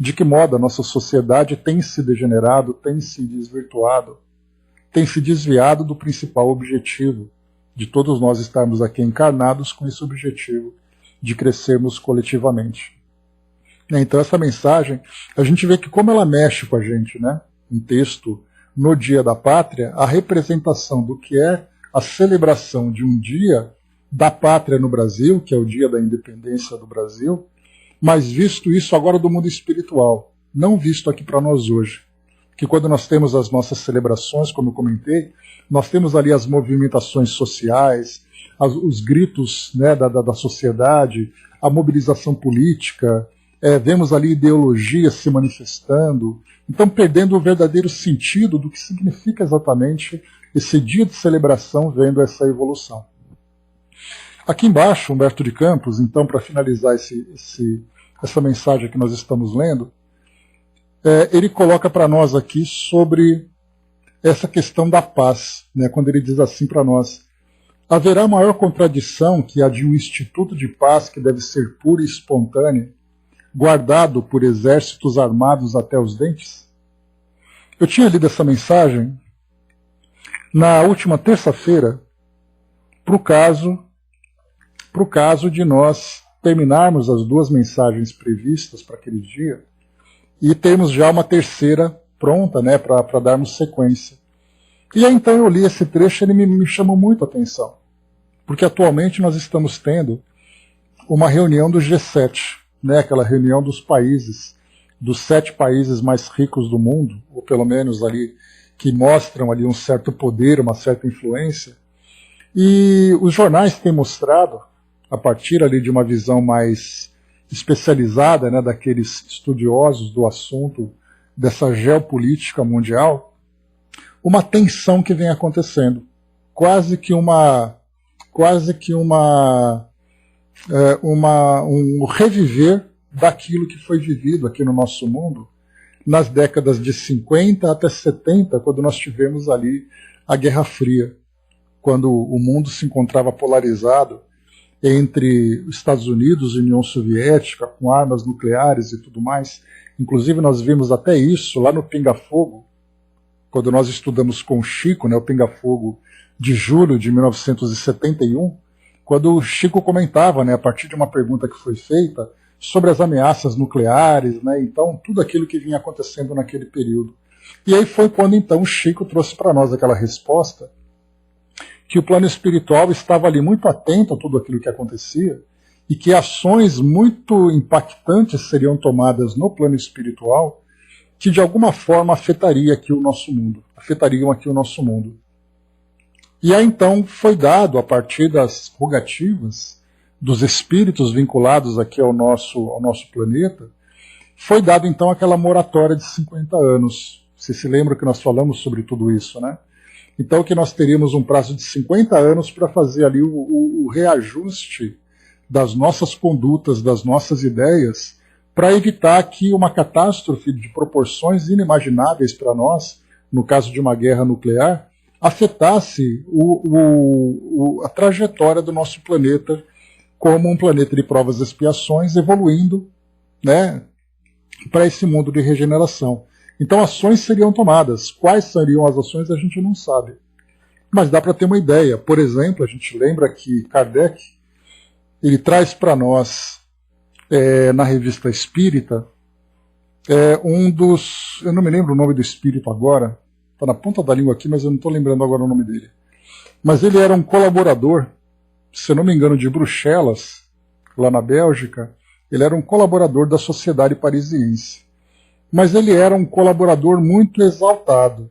de que modo a nossa sociedade tem se degenerado, tem se desvirtuado, tem se desviado do principal objetivo de todos nós estarmos aqui encarnados com esse objetivo de crescermos coletivamente. Então essa mensagem, a gente vê que como ela mexe com a gente, né? Um texto no Dia da Pátria, a representação do que é a celebração de um dia da pátria no Brasil, que é o dia da independência do Brasil, mas visto isso agora do mundo espiritual, não visto aqui para nós hoje. Que quando nós temos as nossas celebrações, como eu comentei, nós temos ali as movimentações sociais, os gritos, né, da sociedade, a mobilização política, vemos ali ideologias se manifestando, então perdendo o verdadeiro sentido do que significa exatamente esse dia de celebração, vendo essa evolução. Aqui embaixo, Humberto de Campos, então, para finalizar essa mensagem que nós estamos lendo, ele coloca para nós aqui sobre essa questão da paz, né, quando ele diz assim para nós: haverá maior contradição que a de um instituto de paz que deve ser puro e espontâneo, guardado por exércitos armados até os dentes? Eu tinha lido essa mensagem na última terça-feira para o caso de nós terminarmos as duas mensagens previstas para aquele dia e termos já uma terceira pronta, né, para darmos sequência. E aí então eu li esse trecho e ele me chamou muito a atenção, porque atualmente nós estamos tendo uma reunião do G7, né, aquela reunião dos países, dos 7 países mais ricos do mundo, ou pelo menos ali que mostram ali um certo poder, uma certa influência. E os jornais têm mostrado, a partir ali de uma visão mais especializada, né, daqueles estudiosos do assunto, dessa geopolítica mundial, uma tensão que vem acontecendo, quase que um reviver daquilo que foi vivido aqui no nosso mundo nas décadas de 50 até 70, quando nós tivemos ali a Guerra Fria, quando o mundo se encontrava polarizado entre os Estados Unidos e a União Soviética, com armas nucleares e tudo mais. Inclusive nós vimos até isso lá no Pinga Fogo, quando nós estudamos com o Chico, né, o Pinga Fogo de julho de 1971, quando o Chico comentava, né, a partir de uma pergunta que foi feita, sobre as ameaças nucleares, né, então tudo aquilo que vinha acontecendo naquele período. E aí foi quando então o Chico trouxe para nós aquela resposta, que o plano espiritual estava ali muito atento a tudo aquilo que acontecia, e que ações muito impactantes seriam tomadas no plano espiritual, que de alguma forma afetariam aqui o nosso mundo. E aí então foi dado, a partir das rogativas dos espíritos vinculados aqui ao nosso planeta, foi dado então aquela moratória de 50 anos. Você se lembra que nós falamos sobre tudo isso, né? Então que nós teríamos um prazo de 50 anos para fazer ali o reajuste das nossas condutas, das nossas ideias, para evitar que uma catástrofe de proporções inimagináveis para nós, no caso de uma guerra nuclear, afetasse a trajetória do nosso planeta como um planeta de provas e expiações, evoluindo, né, para esse mundo de regeneração. Então ações seriam tomadas. Quais seriam as ações a gente não sabe. Mas dá para ter uma ideia. Por exemplo, a gente lembra que Kardec ele traz para nós, na Revista Espírita, um dos... Eu não me lembro o nome do espírito agora. Está na ponta da língua aqui, mas eu não estou lembrando agora o nome dele. Mas ele era um colaborador, se eu não me engano, de Bruxelas, lá na Bélgica. Ele era um colaborador da Sociedade Parisiense. Mas ele era um colaborador muito exaltado.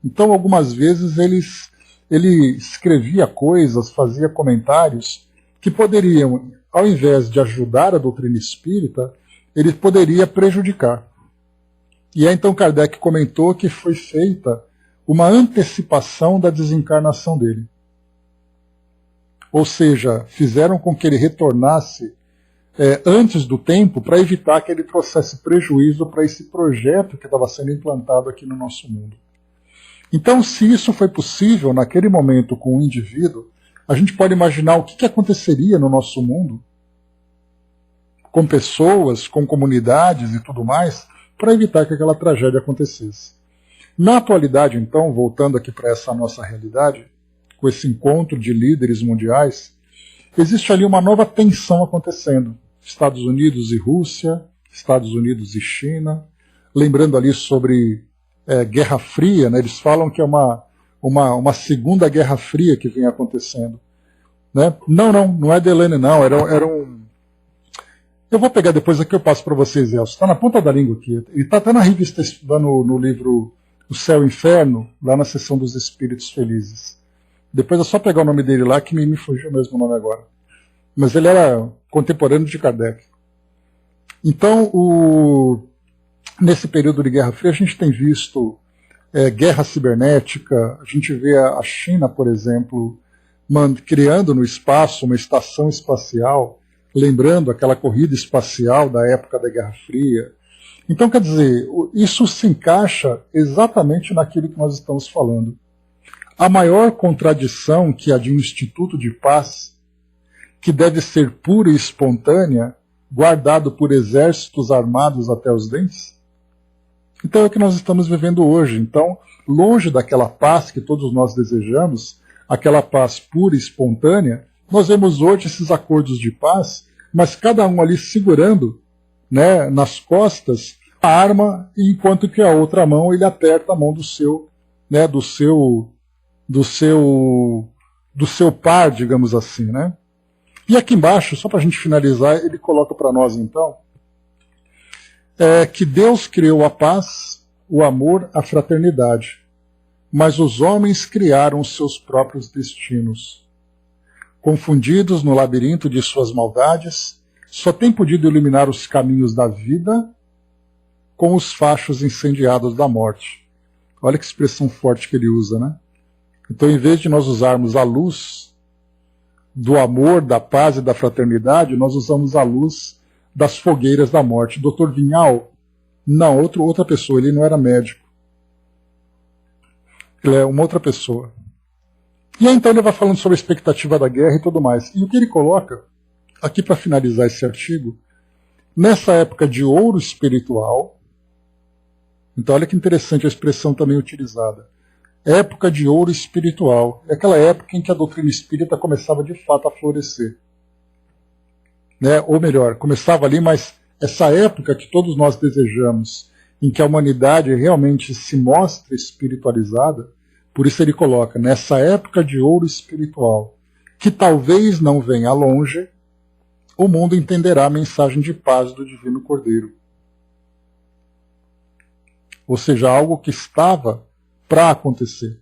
Então, algumas vezes, ele escrevia coisas, fazia comentários que poderiam, ao invés de ajudar a doutrina espírita, ele poderia prejudicar. E aí, então, Kardec comentou que foi feita uma antecipação da desencarnação dele. Ou seja, fizeram com que ele retornasse antes do tempo para evitar que ele trouxesse prejuízo para esse projeto que estava sendo implantado aqui no nosso mundo. Então, se isso foi possível naquele momento com o indivíduo, a gente pode imaginar o que aconteceria no nosso mundo, com pessoas, com comunidades e tudo mais, para evitar que aquela tragédia acontecesse. Na atualidade, então, voltando aqui para essa nossa realidade, com esse encontro de líderes mundiais, existe ali uma nova tensão acontecendo. Estados Unidos e Rússia, Estados Unidos e China, lembrando ali sobre Guerra Fria, né? Eles falam que é uma segunda Guerra Fria que vem acontecendo. Né? Não é Delane, não, era um... Eu vou pegar depois aqui, eu passo para vocês, Elcio. Está na ponta da língua aqui. Ele está até na revista, estudando no livro O Céu e o Inferno, lá na seção dos Espíritos Felizes. Depois é só pegar o nome dele lá, que me fugiu mesmo o nome agora. Mas ele era contemporâneo de Kardec. Então, nesse período de Guerra Fria, a gente tem visto guerra cibernética, a gente vê a China, por exemplo, criando no espaço uma estação espacial, lembrando aquela corrida espacial da época da Guerra Fria. Então, quer dizer, isso se encaixa exatamente naquilo que nós estamos falando. A maior contradição que há de um instituto de paz, que deve ser pura e espontânea, guardado por exércitos armados até os dentes? Então é o que nós estamos vivendo hoje. Então, longe daquela paz que todos nós desejamos, aquela paz pura e espontânea, nós vemos hoje esses acordos de paz, mas cada um ali segurando, né, nas costas a arma, enquanto que a outra mão ele aperta a mão do seu, né, do seu par, digamos assim, né? E aqui embaixo, só para a gente finalizar, ele coloca para nós então que Deus criou a paz, o amor, a fraternidade, mas os homens criaram os seus próprios destinos. Confundidos no labirinto de suas maldades, só têm podido iluminar os caminhos da vida com os fachos incendiados da morte. Olha que expressão forte que ele usa, né? Então, em vez de nós usarmos a luz do amor, da paz e da fraternidade, nós usamos a luz das fogueiras da morte. Dr. Vinhal, não, outra pessoa, ele não era médico. Ele é uma outra pessoa. E aí, então, ele vai falando sobre a expectativa da guerra e tudo mais. E o que ele coloca, aqui para finalizar esse artigo, nessa época de ouro espiritual, então olha que interessante a expressão também utilizada, época de ouro espiritual, é aquela época em que a doutrina espírita começava de fato a florescer. Né? Ou melhor, começava ali, mas essa época que todos nós desejamos, em que a humanidade realmente se mostra espiritualizada, por isso ele coloca, nessa época de ouro espiritual, que talvez não venha longe, o mundo entenderá a mensagem de paz do Divino Cordeiro. Ou seja, algo que estava para acontecer.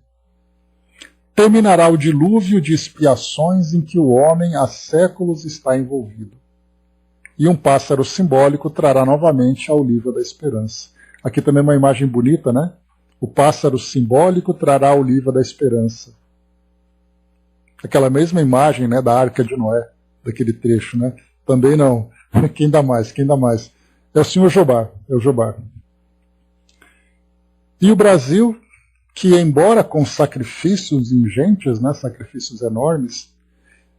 Terminará o dilúvio de expiações em que o homem há séculos está envolvido. e um pássaro simbólico trará novamente a oliva da esperança. Aqui também uma imagem bonita, né? O pássaro simbólico trará a oliva da esperança. Aquela mesma imagem, né, da Arca de Noé, daquele trecho, né? Também não. Quem dá mais? Quem dá mais? É o senhor Jobá, é o Jobá. E o Brasil, que embora com sacrifícios ingentes, né, sacrifícios enormes,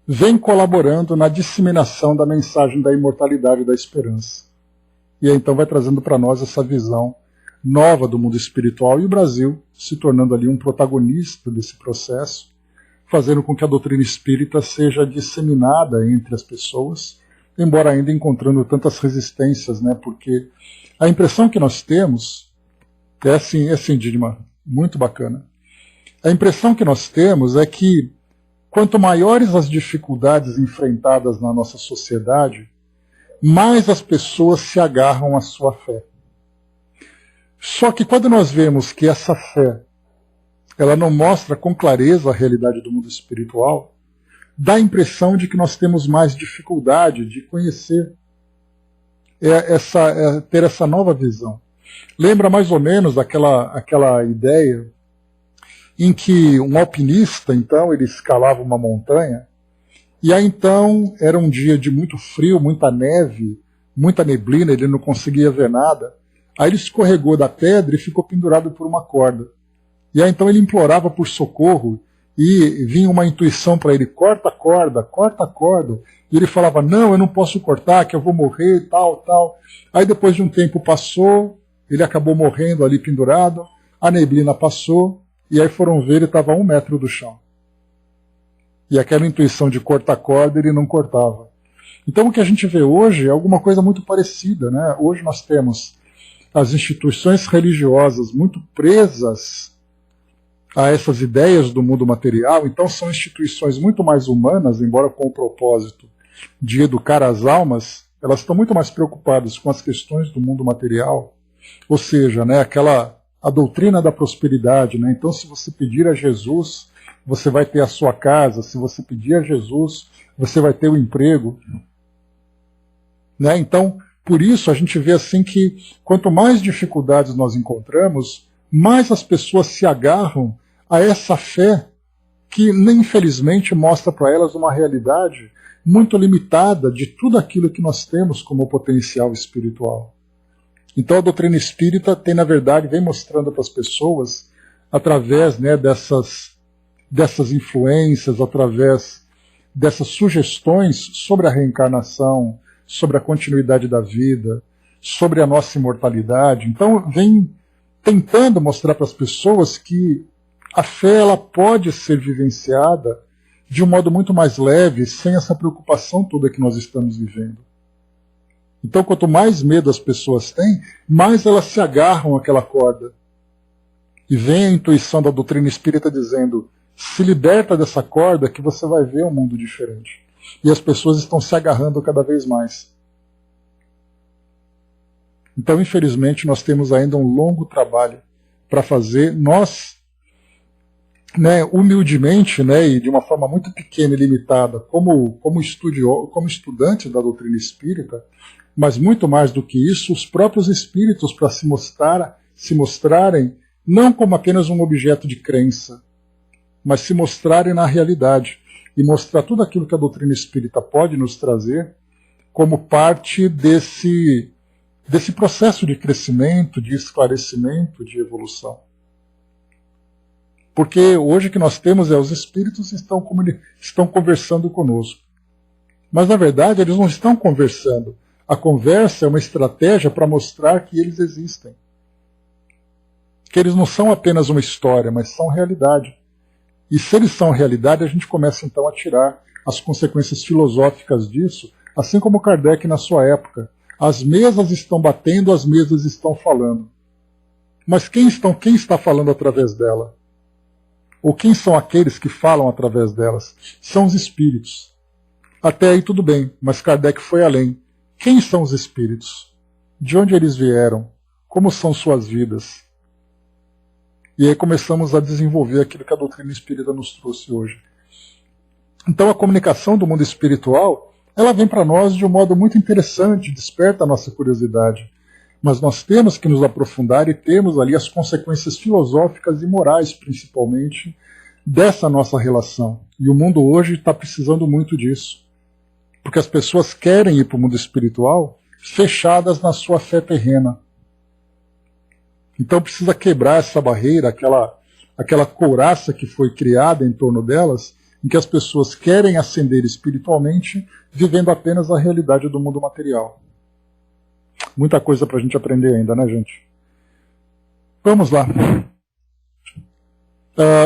vem colaborando na disseminação da mensagem da imortalidade e da esperança. E aí, então vai trazendo para nós essa visão nova do mundo espiritual, e o Brasil se tornando ali um protagonista desse processo, fazendo com que a doutrina espírita seja disseminada entre as pessoas, embora ainda encontrando tantas resistências, né? Porque a impressão que nós temos é assim, Didma, muito bacana. A impressão que nós temos é que quanto maiores as dificuldades enfrentadas na nossa sociedade, mais as pessoas se agarram à sua fé. Só que quando nós vemos que essa fé ela não mostra com clareza a realidade do mundo espiritual, dá a impressão de que nós temos mais dificuldade de conhecer, ter essa nova visão. Lembra mais ou menos aquela ideia em que um alpinista, então, ele escalava uma montanha, e aí então era um dia de muito frio, muita neve, muita neblina, ele não conseguia ver nada. Aí ele escorregou da pedra e ficou pendurado por uma corda. E aí então ele implorava por socorro, e vinha uma intuição para ele: corta a corda, corta a corda. E ele falava: não, eu não posso cortar, que eu vou morrer, tal, tal. Aí depois de um tempo passou, ele acabou morrendo ali pendurado, a neblina passou, e aí foram ver, ele estava a 1 metro do chão. E aquela intuição de cortar a corda, ele não cortava. Então o que a gente vê hoje é alguma coisa muito parecida, né? Hoje nós temos as instituições religiosas muito presas a essas ideias do mundo material, então são instituições muito mais humanas, embora com o propósito de educar as almas, elas estão muito mais preocupadas com as questões do mundo material, ou seja, né, a doutrina da prosperidade, né? Então se você pedir a Jesus, você vai ter a sua casa, se você pedir a Jesus, você vai ter o emprego, né? Então, por isso a gente vê assim que quanto mais dificuldades nós encontramos, mais as pessoas se agarram a essa fé que, infelizmente, mostra para elas uma realidade muito limitada de tudo aquilo que nós temos como potencial espiritual. Então a doutrina espírita tem, na verdade, vem mostrando para as pessoas, através, né, dessas influências, através dessas sugestões sobre a reencarnação, sobre a continuidade da vida, sobre a nossa imortalidade. Então vem tentando mostrar para as pessoas que a fé ela pode ser vivenciada de um modo muito mais leve, sem essa preocupação toda que nós estamos vivendo. Então, quanto mais medo as pessoas têm, mais elas se agarram àquela corda. E vem a intuição da doutrina espírita dizendo: se liberta dessa corda que você vai ver um mundo diferente. E as pessoas estão se agarrando cada vez mais. Então, infelizmente, nós temos ainda um longo trabalho para fazer. Nós, né, humildemente, né, e de uma forma muito pequena e limitada, como estudantes da doutrina espírita, mas muito mais do que isso, os próprios espíritos para se mostrarem não como apenas um objeto de crença, mas se mostrarem na realidade e mostrar tudo aquilo que a doutrina espírita pode nos trazer como parte desse processo de crescimento, de esclarecimento, de evolução. Porque hoje o que nós temos os espíritos estão conversando conosco. Mas, na verdade, eles não estão conversando. A conversa é uma estratégia para mostrar que eles existem. Que eles não são apenas uma história, mas são realidade. E se eles são realidade, a gente começa então a tirar as consequências filosóficas disso, assim como Kardec na sua época. As mesas estão batendo, as mesas estão falando. Mas quem está falando através dela? Ou quem são aqueles que falam através delas? São os espíritos. Até aí tudo bem, mas Kardec foi além. Quem são os espíritos? De onde eles vieram? Como são suas vidas? E aí começamos a desenvolver aquilo que a doutrina espírita nos trouxe hoje. Então a comunicação do mundo espiritual, ela vem para nós de um modo muito interessante, desperta a nossa curiosidade. Mas nós temos que nos aprofundar e temos ali as consequências filosóficas e morais, principalmente, dessa nossa relação. E o mundo hoje está precisando muito disso. Porque as pessoas querem ir para o mundo espiritual fechadas na sua fé terrena. Então precisa quebrar essa barreira, aquela couraça que foi criada em torno delas, em que as pessoas querem ascender espiritualmente, vivendo apenas a realidade do mundo material. Muita coisa para a gente aprender ainda, né, gente? Vamos lá.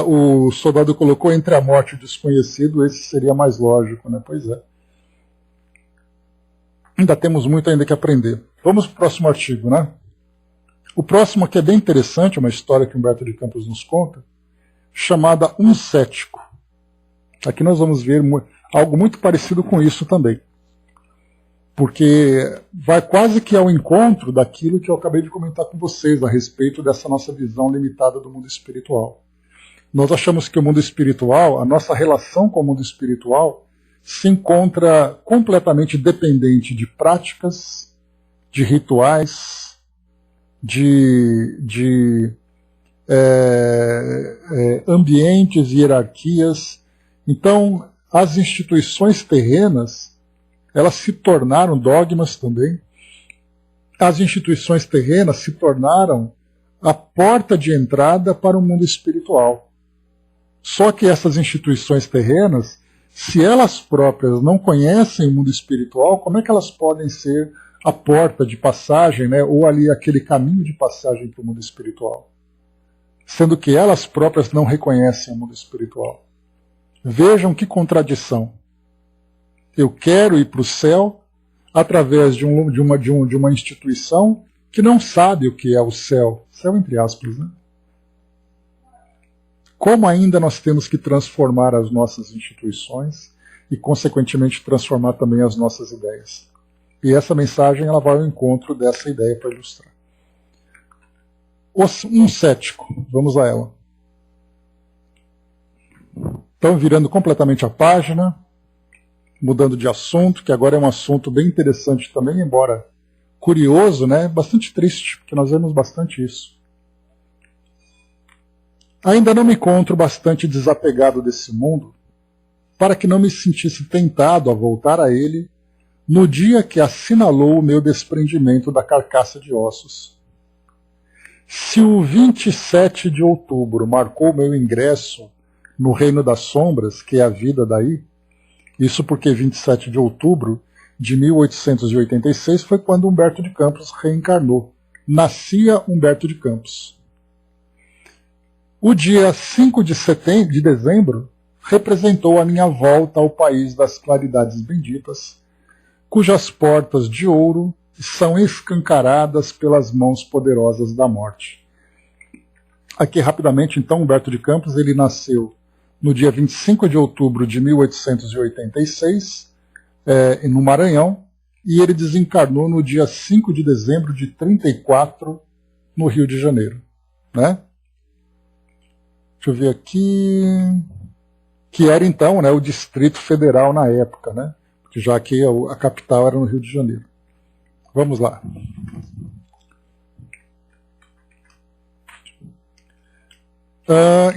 O soldado colocou entre a morte e o desconhecido, esse seria mais lógico, né? Pois é. Ainda temos muito ainda que aprender. Vamos para o próximo artigo, né? O próximo aqui é bem interessante, uma história que Humberto de Campos nos conta, chamada Um Cético. Aqui nós vamos ver algo muito parecido com isso também. Porque vai quase que ao encontro daquilo que eu acabei de comentar com vocês a respeito dessa nossa visão limitada do mundo espiritual. Nós achamos que o mundo espiritual, a nossa relação com o mundo espiritual, se encontra completamente dependente de práticas, de rituais, de ambientes e hierarquias. Então, as instituições terrenas, elas se tornaram dogmas também. As instituições terrenas se tornaram a porta de entrada para o mundo espiritual. Só que essas instituições terrenas, se elas próprias não conhecem o mundo espiritual, como é que elas podem ser a porta de passagem, né, ou ali aquele caminho de passagem para o mundo espiritual? Sendo que elas próprias não reconhecem o mundo espiritual. Vejam que contradição. Eu quero ir para o céu através de uma instituição que não sabe o que é o céu. Céu entre aspas, né? Como ainda nós temos que transformar as nossas instituições e, consequentemente, transformar também as nossas ideias. E essa mensagem ela vai ao encontro dessa ideia para ilustrar. Um cético, vamos a ela. Então, virando completamente a página, mudando de assunto, que agora é um assunto bem interessante também, embora curioso, né? Bastante triste, porque nós vemos bastante isso. Ainda não me encontro bastante desapegado desse mundo para que não me sentisse tentado a voltar a ele no dia que assinalou o meu desprendimento da carcaça de ossos. Se o 27 de outubro marcou meu ingresso no reino das sombras, que é a vida daí, isso porque 27 de outubro de 1886 foi quando Humberto de Campos reencarnou. Nascia Humberto de Campos. O dia 5 de dezembro representou a minha volta ao país das claridades benditas, cujas portas de ouro são escancaradas pelas mãos poderosas da morte. Aqui rapidamente, então, Humberto de Campos, ele nasceu no dia 25 de outubro de 1886, no Maranhão, e ele desencarnou no dia 5 de dezembro de 34, no Rio de Janeiro, né? Deixa eu ver aqui, que era então, né, o Distrito Federal na época, né, já que a capital era no Rio de Janeiro. Vamos lá.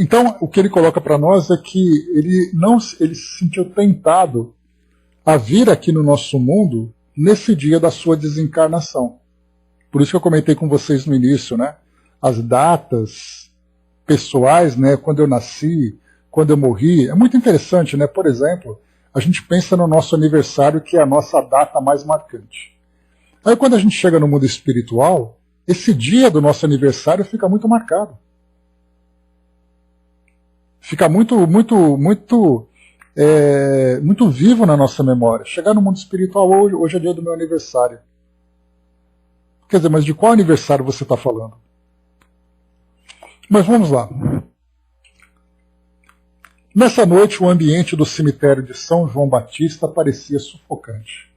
Então, o que ele coloca para nós é que ele se sentiu tentado a vir aqui no nosso mundo nesse dia da sua desencarnação. Por isso que eu comentei com vocês no início, né, as datas pessoais, né, quando eu nasci, quando eu morri, é muito interessante, né? Por exemplo, a gente pensa no nosso aniversário, que é a nossa data mais marcante. Aí quando a gente chega no mundo espiritual, esse dia do nosso aniversário fica muito marcado. Fica muito vivo na nossa memória. Chegar no mundo espiritual hoje é dia do meu aniversário. Quer dizer, mas de qual aniversário você está falando? Mas vamos lá. Nessa noite, o ambiente do cemitério de São João Batista parecia sufocante.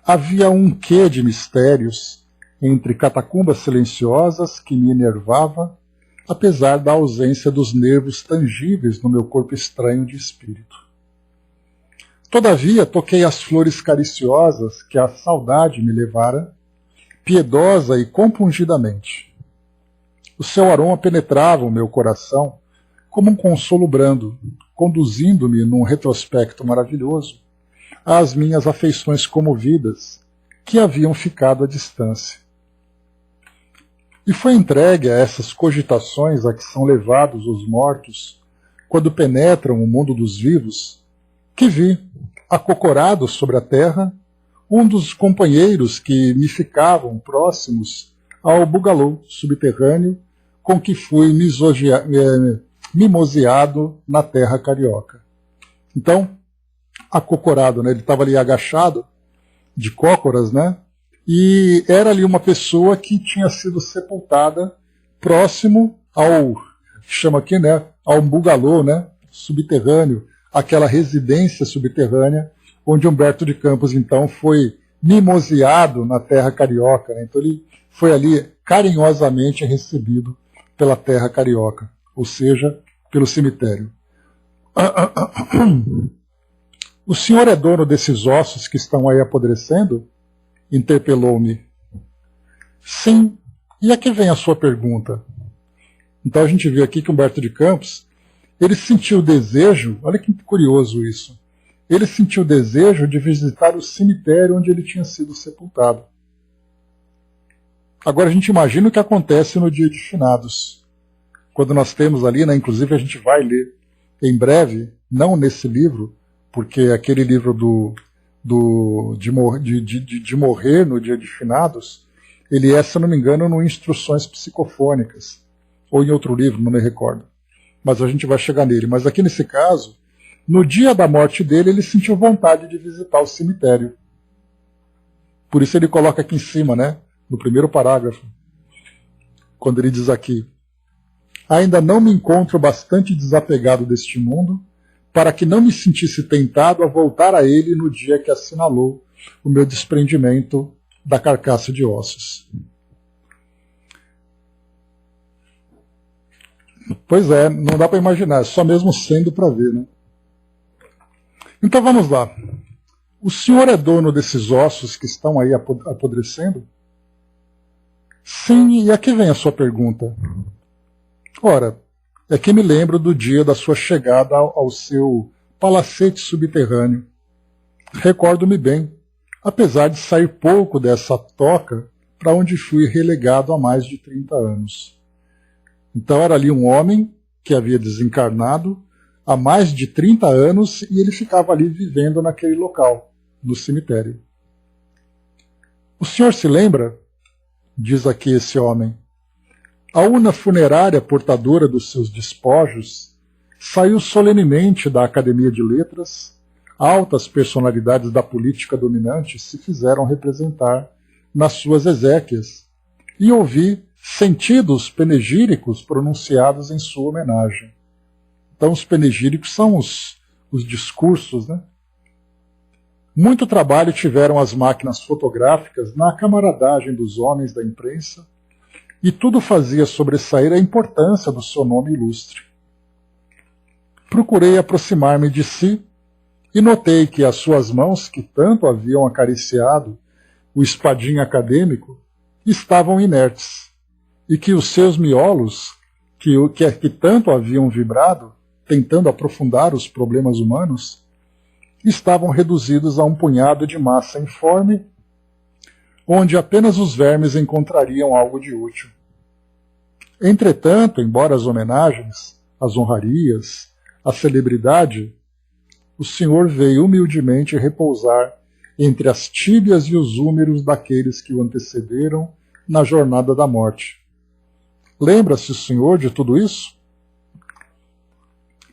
Havia um quê de mistérios entre catacumbas silenciosas que me enervava, apesar da ausência dos nervos tangíveis no meu corpo estranho de espírito. Todavia toquei as flores cariciosas que a saudade me levara, piedosa e compungidamente. O seu aroma penetrava o meu coração como um consolo brando, conduzindo-me num retrospecto maravilhoso às minhas afeições comovidas, que haviam ficado à distância. E foi entregue a essas cogitações a que são levados os mortos quando penetram o mundo dos vivos, que vi, acocorado sobre a terra, um dos companheiros que me ficavam próximos ao bugalô subterrâneo com que fui mimoseado na terra carioca. Então, acocorado, né? Ele estava ali agachado, de cócoras, né? E era ali uma pessoa que tinha sido sepultada próximo ao, chama aqui, né? Ao bugalô, né? Subterrâneo, aquela residência subterrânea, onde Humberto de Campos, então, foi mimoseado na terra carioca. Né? Então ele foi ali carinhosamente recebido pela terra carioca, ou seja, pelo cemitério. O senhor é dono desses ossos que estão aí apodrecendo? Interpelou-me. Sim. E aqui vem a sua pergunta. Então a gente vê aqui que Humberto de Campos, ele sentiu o desejo, olha que curioso isso, ele sentiu o desejo de visitar o cemitério onde ele tinha sido sepultado. Agora a gente imagina o que acontece no dia de finados. Quando nós temos ali, né, inclusive a gente vai ler em breve, não nesse livro, porque aquele livro de morrer no dia de finados, ele é, se eu não me engano, no Instruções Psicofônicas, ou em outro livro, não me recordo. Mas a gente vai chegar nele. Mas aqui nesse caso, no dia da morte dele, ele sentiu vontade de visitar o cemitério. Por isso ele coloca aqui em cima, né, no primeiro parágrafo, quando ele diz aqui: ainda não me encontro bastante desapegado deste mundo para que não me sentisse tentado a voltar a ele no dia que assinalou o meu desprendimento da carcaça de ossos. Pois é, não dá para imaginar, só mesmo sendo para ver, né? Então vamos lá. O senhor é dono desses ossos que estão aí apodrecendo? Sim, e aqui vem a sua pergunta. Ora, é que me lembro do dia da sua chegada ao seu palacete subterrâneo. Recordo-me bem, apesar de sair pouco dessa toca para onde fui relegado há mais de 30 anos. Então era ali um homem que havia desencarnado há mais de 30 anos e ele ficava ali vivendo naquele local, no cemitério. O senhor se lembra? Diz aqui esse homem. A urna funerária portadora dos seus despojos saiu solenemente da Academia de Letras, altas personalidades da política dominante se fizeram representar nas suas exéquias, e ouvi sentidos panegíricos pronunciados em sua homenagem. Então os panegíricos são os discursos, né? Muito trabalho tiveram as máquinas fotográficas na camaradagem dos homens da imprensa, e tudo fazia sobressair a importância do seu nome ilustre. Procurei aproximar-me de si e notei que as suas mãos, que tanto haviam acariciado o espadinho acadêmico, estavam inertes, e que os seus miolos, que tanto haviam vibrado, tentando aprofundar os problemas humanos, estavam reduzidos a um punhado de massa informe, onde apenas os vermes encontrariam algo de útil. Entretanto, embora as homenagens, as honrarias, a celebridade, o Senhor veio humildemente repousar entre as tíbias e os húmeros daqueles que o antecederam na jornada da morte. Lembra-se o Senhor de tudo isso?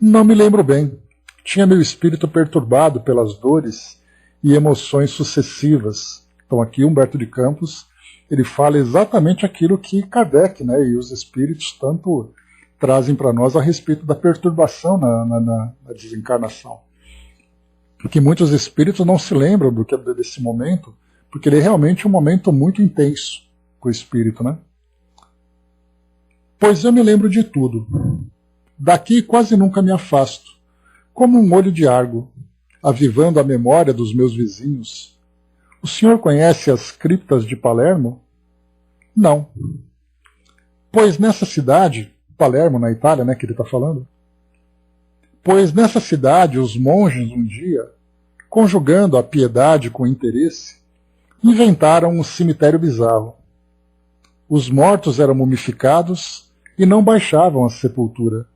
Não me lembro bem. Tinha meu espírito perturbado pelas dores e emoções sucessivas. Então aqui Humberto de Campos, ele fala exatamente aquilo que Kardec, né, e os espíritos tanto trazem para nós a respeito da perturbação na desencarnação. Porque muitos espíritos não se lembram desse momento, porque ele é realmente um momento muito intenso para o espírito, né? Pois eu me lembro de tudo. Daqui quase nunca me afasto, como um olho de argo. avivando a memória dos meus vizinhos. O senhor conhece as criptas de Palermo? Não. Pois nessa cidade, Palermo na Itália, né, que ele está falando? Pois nessa cidade os monges um dia, conjugando a piedade com o interesse, inventaram um cemitério bizarro. Os mortos eram mumificados e não baixavam à sepultura.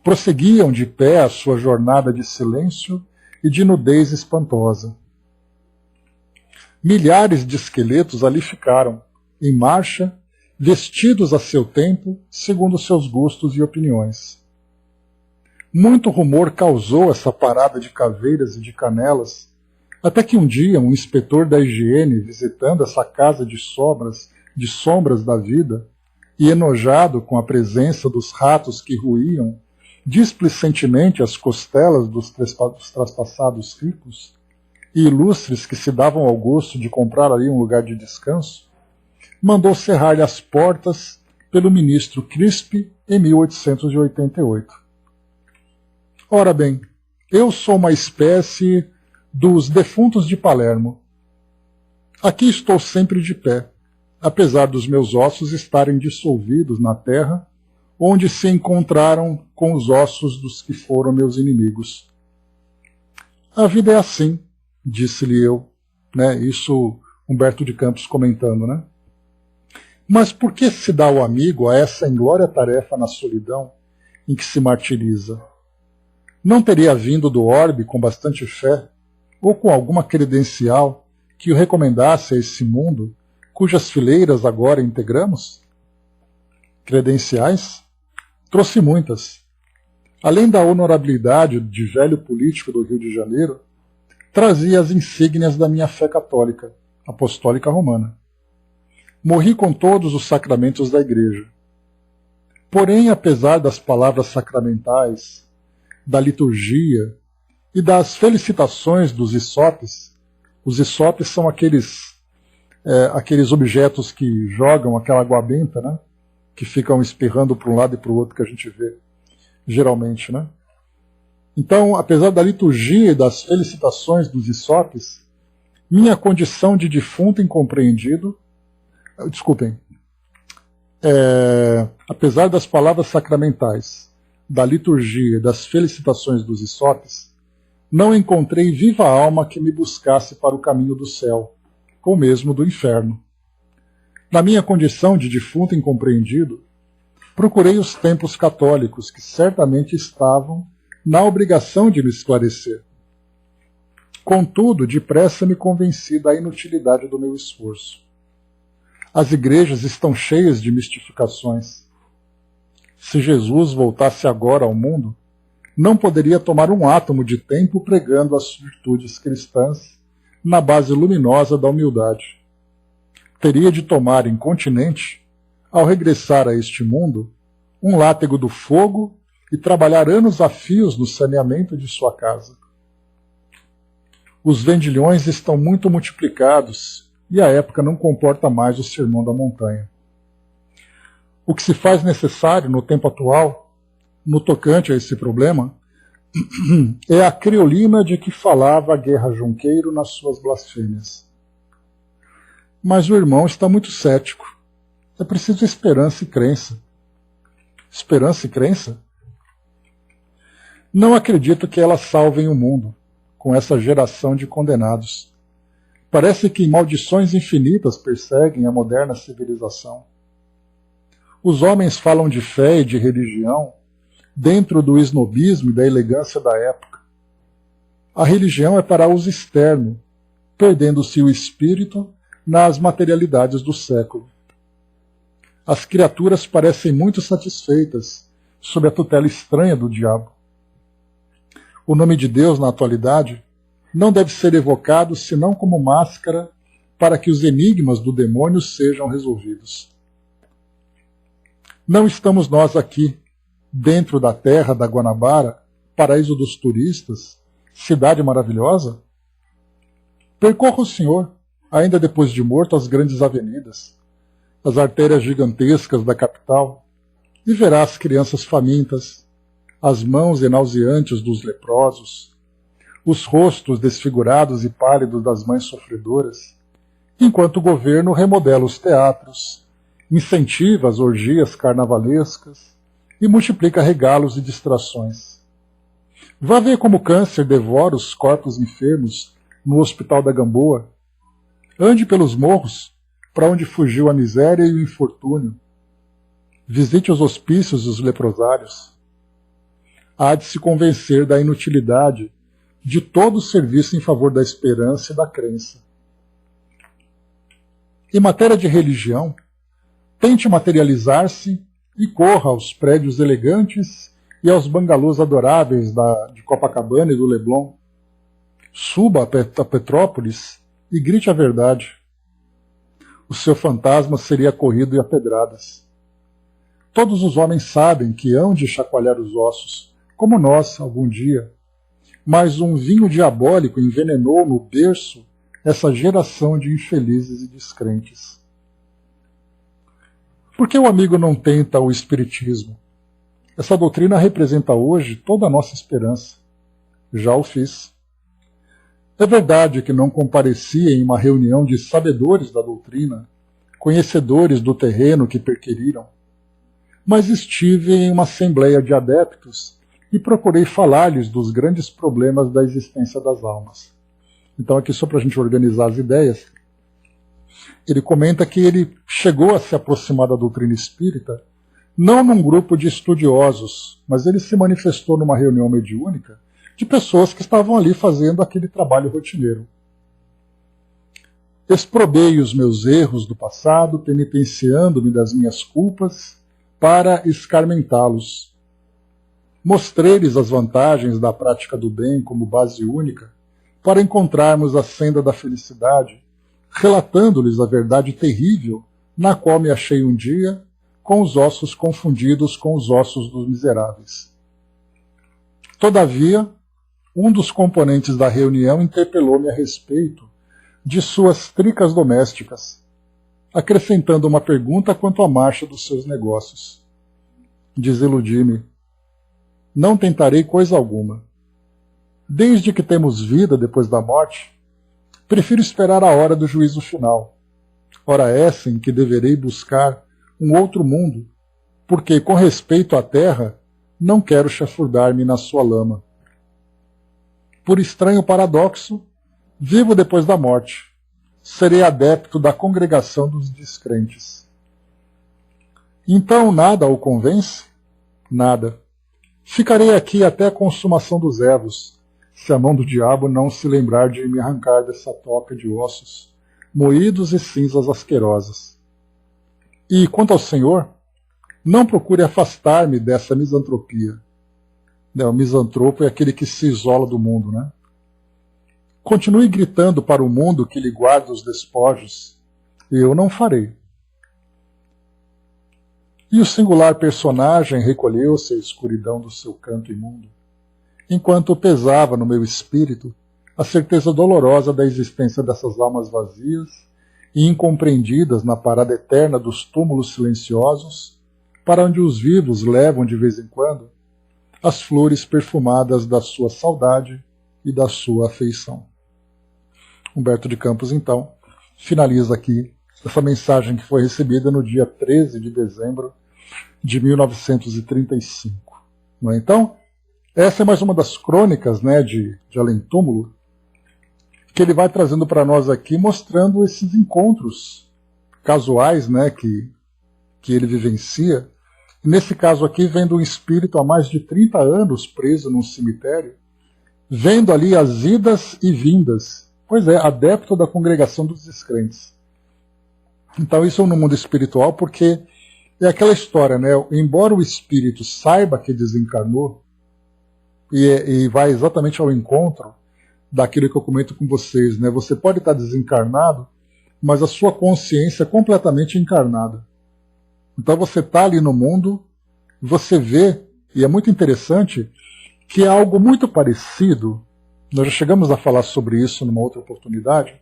Prosseguiam de pé a sua jornada de silêncio e de nudez espantosa. Milhares de esqueletos ali ficaram, em marcha, vestidos a seu tempo, segundo seus gostos e opiniões. Muito rumor causou essa parada de caveiras e de canelas, até que um dia um inspetor da higiene, visitando essa casa de sombras da vida, e enojado com a presença dos ratos que ruíam displicentemente as costelas dos traspassados ricos e ilustres que se davam ao gosto de comprar ali um lugar de descanso, mandou cerrar-lhe as portas pelo ministro Crispi em 1888. Ora bem, eu sou uma espécie dos defuntos de Palermo. Aqui estou sempre de pé, apesar dos meus ossos estarem dissolvidos na terra, onde se encontraram com os ossos dos que foram meus inimigos. A vida é assim, disse-lhe eu, né? Isso Humberto de Campos comentando, né? Mas por que se dá ao amigo a essa inglória tarefa na solidão em que se martiriza? Não teria vindo do orbe com bastante fé, ou com alguma credencial que o recomendasse a esse mundo, cujas fileiras agora integramos? Credenciais? Trouxe muitas. Além da honorabilidade de velho político do Rio de Janeiro, trazia as insígnias da minha fé católica, apostólica romana. Morri com todos os sacramentos da Igreja. Porém, apesar das palavras sacramentais, da liturgia e das felicitações dos isopes, os isopes são aqueles objetos que jogam aquela água benta, né? Que ficam espirrando para um lado e para o outro, que a gente vê, geralmente, né? Então, apesar da liturgia e das felicitações dos isopes, minha condição de defunto incompreendido, apesar das palavras sacramentais, da liturgia e das felicitações dos isopes, não encontrei viva alma que me buscasse para o caminho do céu, ou mesmo do inferno. Na minha condição de defunto incompreendido, procurei os templos católicos, que certamente estavam na obrigação de me esclarecer. Contudo, depressa me convenci da inutilidade do meu esforço. As igrejas estão cheias de mistificações. Se Jesus voltasse agora ao mundo, não poderia tomar um átomo de tempo pregando as virtudes cristãs na base luminosa da humildade. Teria de tomar incontinente, ao regressar a este mundo, um látego do fogo e trabalhar anos a fios no saneamento de sua casa. Os vendilhões estão muito multiplicados e a época não comporta mais o sermão da montanha. O que se faz necessário no tempo atual, no tocante a esse problema, é a criolina de que falava a Guerra Junqueiro nas suas blasfêmias. Mas o irmão está muito cético. É preciso esperança e crença. Esperança e crença? Não acredito que elas salvem o mundo, com essa geração de condenados. Parece que maldições infinitas perseguem a moderna civilização. Os homens falam de fé e de religião dentro do esnobismo e da elegância da época. A religião é para uso externo, perdendo-se o espírito nas materialidades do século. As criaturas parecem muito satisfeitas sob a tutela estranha do diabo. O nome de Deus, na atualidade, não deve ser evocado senão como máscara para que os enigmas do demônio sejam resolvidos. Não estamos nós aqui, dentro da terra da Guanabara, paraíso dos turistas, cidade maravilhosa? Percorra o senhor, ainda depois de morto, as grandes avenidas, as artérias gigantescas da capital, e verá as crianças famintas, as mãos nauseantes dos leprosos, os rostos desfigurados e pálidos das mães sofredoras, enquanto o governo remodela os teatros, incentiva as orgias carnavalescas e multiplica regalos e distrações. Vá ver como o câncer devora os corpos enfermos no Hospital da Gamboa. Ande pelos morros, para onde fugiu a miséria e o infortúnio. Visite os hospícios e os leprosários. Há de se convencer da inutilidade de todo o serviço em favor da esperança e da crença. Em matéria de religião, tente materializar-se e corra aos prédios elegantes e aos bangalôs adoráveis de Copacabana e do Leblon. Suba a Petrópolis e grite a verdade. O seu fantasma seria corrido a pedradas. Todos os homens sabem que hão de chacoalhar os ossos, como nós, algum dia. Mas um vinho diabólico envenenou no berço essa geração de infelizes e descrentes. Por que o amigo não tenta o espiritismo? Essa doutrina representa hoje toda a nossa esperança. Já o fiz. É verdade que não compareci em uma reunião de sabedores da doutrina, conhecedores do terreno que perquiriram, mas estive em uma assembleia de adeptos e procurei falar-lhes dos grandes problemas da existência das almas. Então, aqui só para a gente organizar as ideias, ele comenta que ele chegou a se aproximar da doutrina espírita não num grupo de estudiosos, mas ele se manifestou numa reunião mediúnica de pessoas que estavam ali fazendo aquele trabalho rotineiro. Exprobei os meus erros do passado, penitenciando-me das minhas culpas para escarmentá-los. Mostrei-lhes as vantagens da prática do bem como base única para encontrarmos a senda da felicidade, relatando-lhes a verdade terrível na qual me achei um dia com os ossos confundidos com os ossos dos miseráveis. Todavia, um dos componentes da reunião interpelou-me a respeito de suas tricas domésticas, acrescentando uma pergunta quanto à marcha dos seus negócios. Desiludi-me. Não tentarei coisa alguma. Desde que temos vida depois da morte, prefiro esperar a hora do juízo final, hora essa em que deverei buscar um outro mundo, porque, com respeito à terra, não quero chafurdar-me na sua lama. Por estranho paradoxo, vivo depois da morte. Serei adepto da congregação dos descrentes. Então nada o convence? Nada. Ficarei aqui até a consumação dos ervos, se a mão do diabo não se lembrar de me arrancar dessa toca de ossos, moídos e cinzas asquerosas. E, quanto ao Senhor, não procure afastar-me dessa misantropia. O misantropo é aquele que se isola do mundo, né? Continue gritando para o mundo que lhe guarda os despojos. Eu não farei. E o singular personagem recolheu-se à escuridão do seu canto imundo, enquanto pesava no meu espírito a certeza dolorosa da existência dessas almas vazias e incompreendidas na parada eterna dos túmulos silenciosos, para onde os vivos levam de vez em quando as flores perfumadas da sua saudade e da sua afeição. Humberto de Campos, então, finaliza aqui essa mensagem que foi recebida no dia 13 de dezembro de 1935. Não é? Então, essa é mais uma das crônicas, né, de Além Túmulo, que ele vai trazendo para nós aqui, mostrando esses encontros casuais, né, que ele vivencia. Nesse caso aqui, vendo um espírito há mais de 30 anos preso num cemitério, vendo ali as idas e vindas. Pois é, adepto da congregação dos descrentes. Então isso no mundo espiritual, porque é aquela história, né? Embora o espírito saiba que desencarnou, e vai exatamente ao encontro daquilo que eu comento com vocês, né? Você pode estar desencarnado, mas a sua consciência é completamente encarnada. Então você está ali no mundo, você vê, e é muito interessante, que é algo muito parecido, nós já chegamos a falar sobre isso numa outra oportunidade,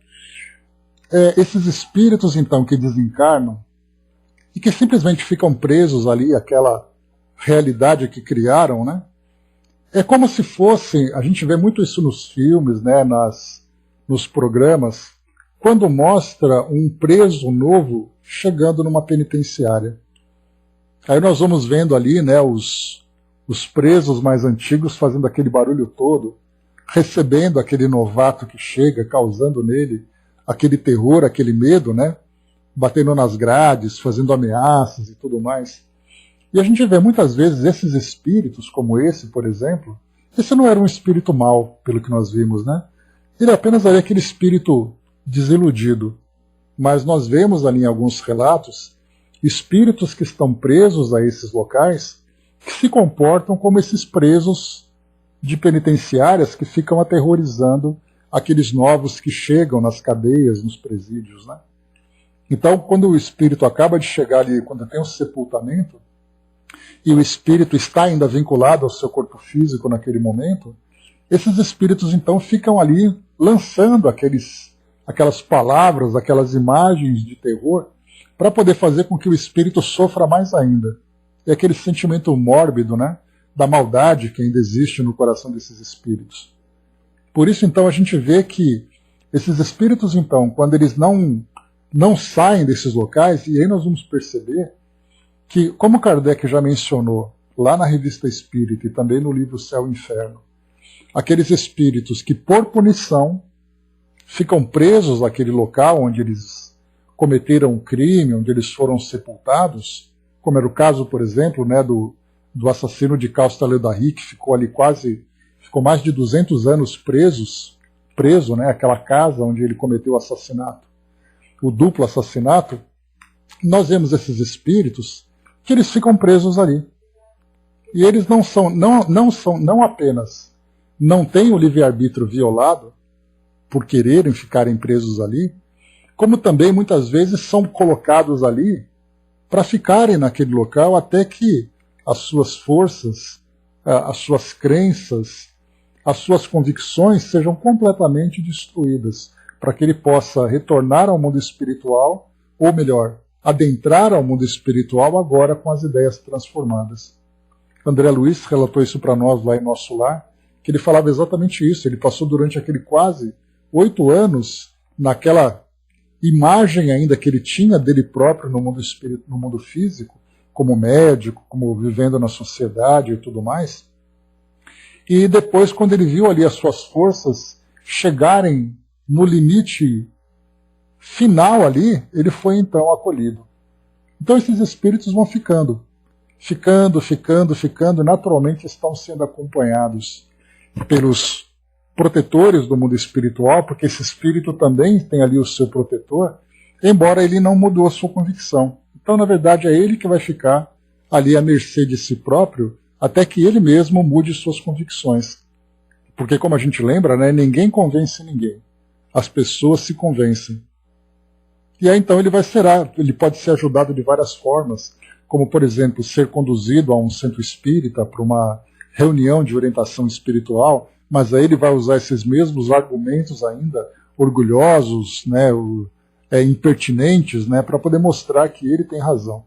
esses espíritos então que desencarnam e que simplesmente ficam presos ali àquela realidade que criaram, né? É como se fosse, a gente vê muito isso nos filmes, né, nos programas, quando mostra um preso novo chegando numa penitenciária. Aí nós vamos vendo ali, né, os presos mais antigos fazendo aquele barulho todo, recebendo aquele novato que chega, causando nele aquele terror, aquele medo, né, batendo nas grades, fazendo ameaças e tudo mais. E a gente vê muitas vezes esses espíritos, como esse, por exemplo, esse não era um espírito mau, pelo que nós vimos, né? Ele apenas era aquele espírito desiludido. Mas nós vemos ali em alguns relatos espíritos que estão presos a esses locais que se comportam como esses presos de penitenciárias que ficam aterrorizando aqueles novos que chegam nas cadeias, nos presídios, né? Então, quando o espírito acaba de chegar ali, quando tem um sepultamento, e o espírito está ainda vinculado ao seu corpo físico naquele momento, esses espíritos então ficam ali lançando aquelas palavras, aquelas imagens de terror, para poder fazer com que o espírito sofra mais ainda. É aquele sentimento mórbido, né, da maldade que ainda existe no coração desses espíritos. Por isso, então, a gente vê que esses espíritos, então, quando eles não saem desses locais, e aí nós vamos perceber que, como Kardec já mencionou lá na Revista Espírita e também no livro Céu e Inferno, aqueles espíritos que, por punição, ficam presos naquele local onde eles cometeram um crime, onde eles foram sepultados, como era o caso, por exemplo, né, do assassino de Castellet-d'Ary, que ficou ali ficou mais de 200 anos preso, né, aquela casa onde ele cometeu o assassinato, o duplo assassinato. Nós vemos esses espíritos que eles ficam presos ali. E eles não apenas não têm o livre-arbítrio violado por quererem ficarem presos ali, como também muitas vezes são colocados ali para ficarem naquele local até que as suas forças, as suas crenças, as suas convicções sejam completamente destruídas, para que ele possa retornar ao mundo espiritual, ou melhor, adentrar ao mundo espiritual agora com as ideias transformadas. André Luiz relatou isso para nós lá em Nosso Lar, que ele falava exatamente isso. Ele passou durante aquele quase 8 anos naquela imagem ainda que ele tinha dele próprio no mundo espírito, no mundo físico, como médico, como vivendo na sociedade e tudo mais. E depois, quando ele viu ali as suas forças chegarem no limite final ali, ele foi então acolhido. Então esses espíritos vão ficando, naturalmente estão sendo acompanhados pelos protetores do mundo espiritual, porque esse espírito também tem ali o seu protetor, embora ele não mudou a sua convicção. Então, na verdade, é ele que vai ficar ali à mercê de si próprio, até que ele mesmo mude suas convicções. Porque, como a gente lembra, né, ninguém convence ninguém. As pessoas se convencem. E aí, então, ele pode ser ajudado de várias formas, como, por exemplo, ser conduzido a um centro espírita para uma reunião de orientação espiritual, mas aí ele vai usar esses mesmos argumentos ainda orgulhosos, né, impertinentes, né, para poder mostrar que ele tem razão.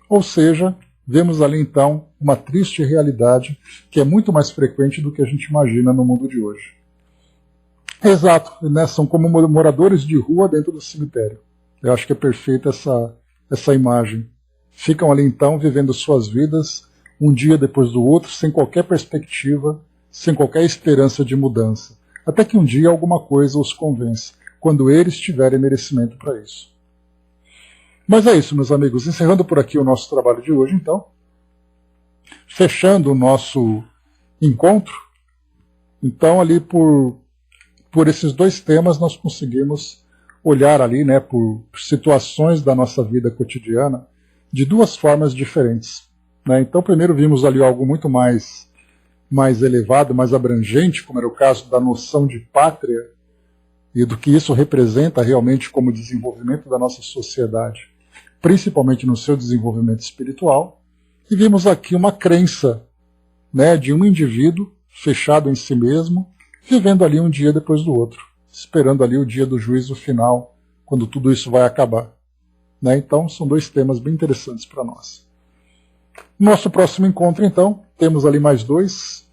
Ou seja, vemos ali então uma triste realidade que é muito mais frequente do que a gente imagina no mundo de hoje. Exato, né, são como moradores de rua dentro do cemitério. Eu acho que é perfeita essa imagem. Ficam ali então vivendo suas vidas um dia depois do outro, sem qualquer perspectiva, sem qualquer esperança de mudança, até que um dia alguma coisa os convence, quando eles tiverem merecimento para isso. Mas é isso, meus amigos, encerrando por aqui o nosso trabalho de hoje, então, fechando o nosso encontro, então ali por esses 2 temas nós conseguimos olhar ali, né, por situações da nossa vida cotidiana de 2 formas diferentes. Né? Então, primeiro vimos ali algo muito mais elevado, mais abrangente, como era o caso da noção de pátria e do que isso representa realmente como desenvolvimento da nossa sociedade, principalmente no seu desenvolvimento espiritual. E vimos aqui uma crença, né, de um indivíduo fechado em si mesmo, vivendo ali um dia depois do outro, esperando ali o dia do juízo final, quando tudo isso vai acabar. Né? Então, são 2 temas bem interessantes para nós. Nosso próximo encontro, então, temos ali mais 2,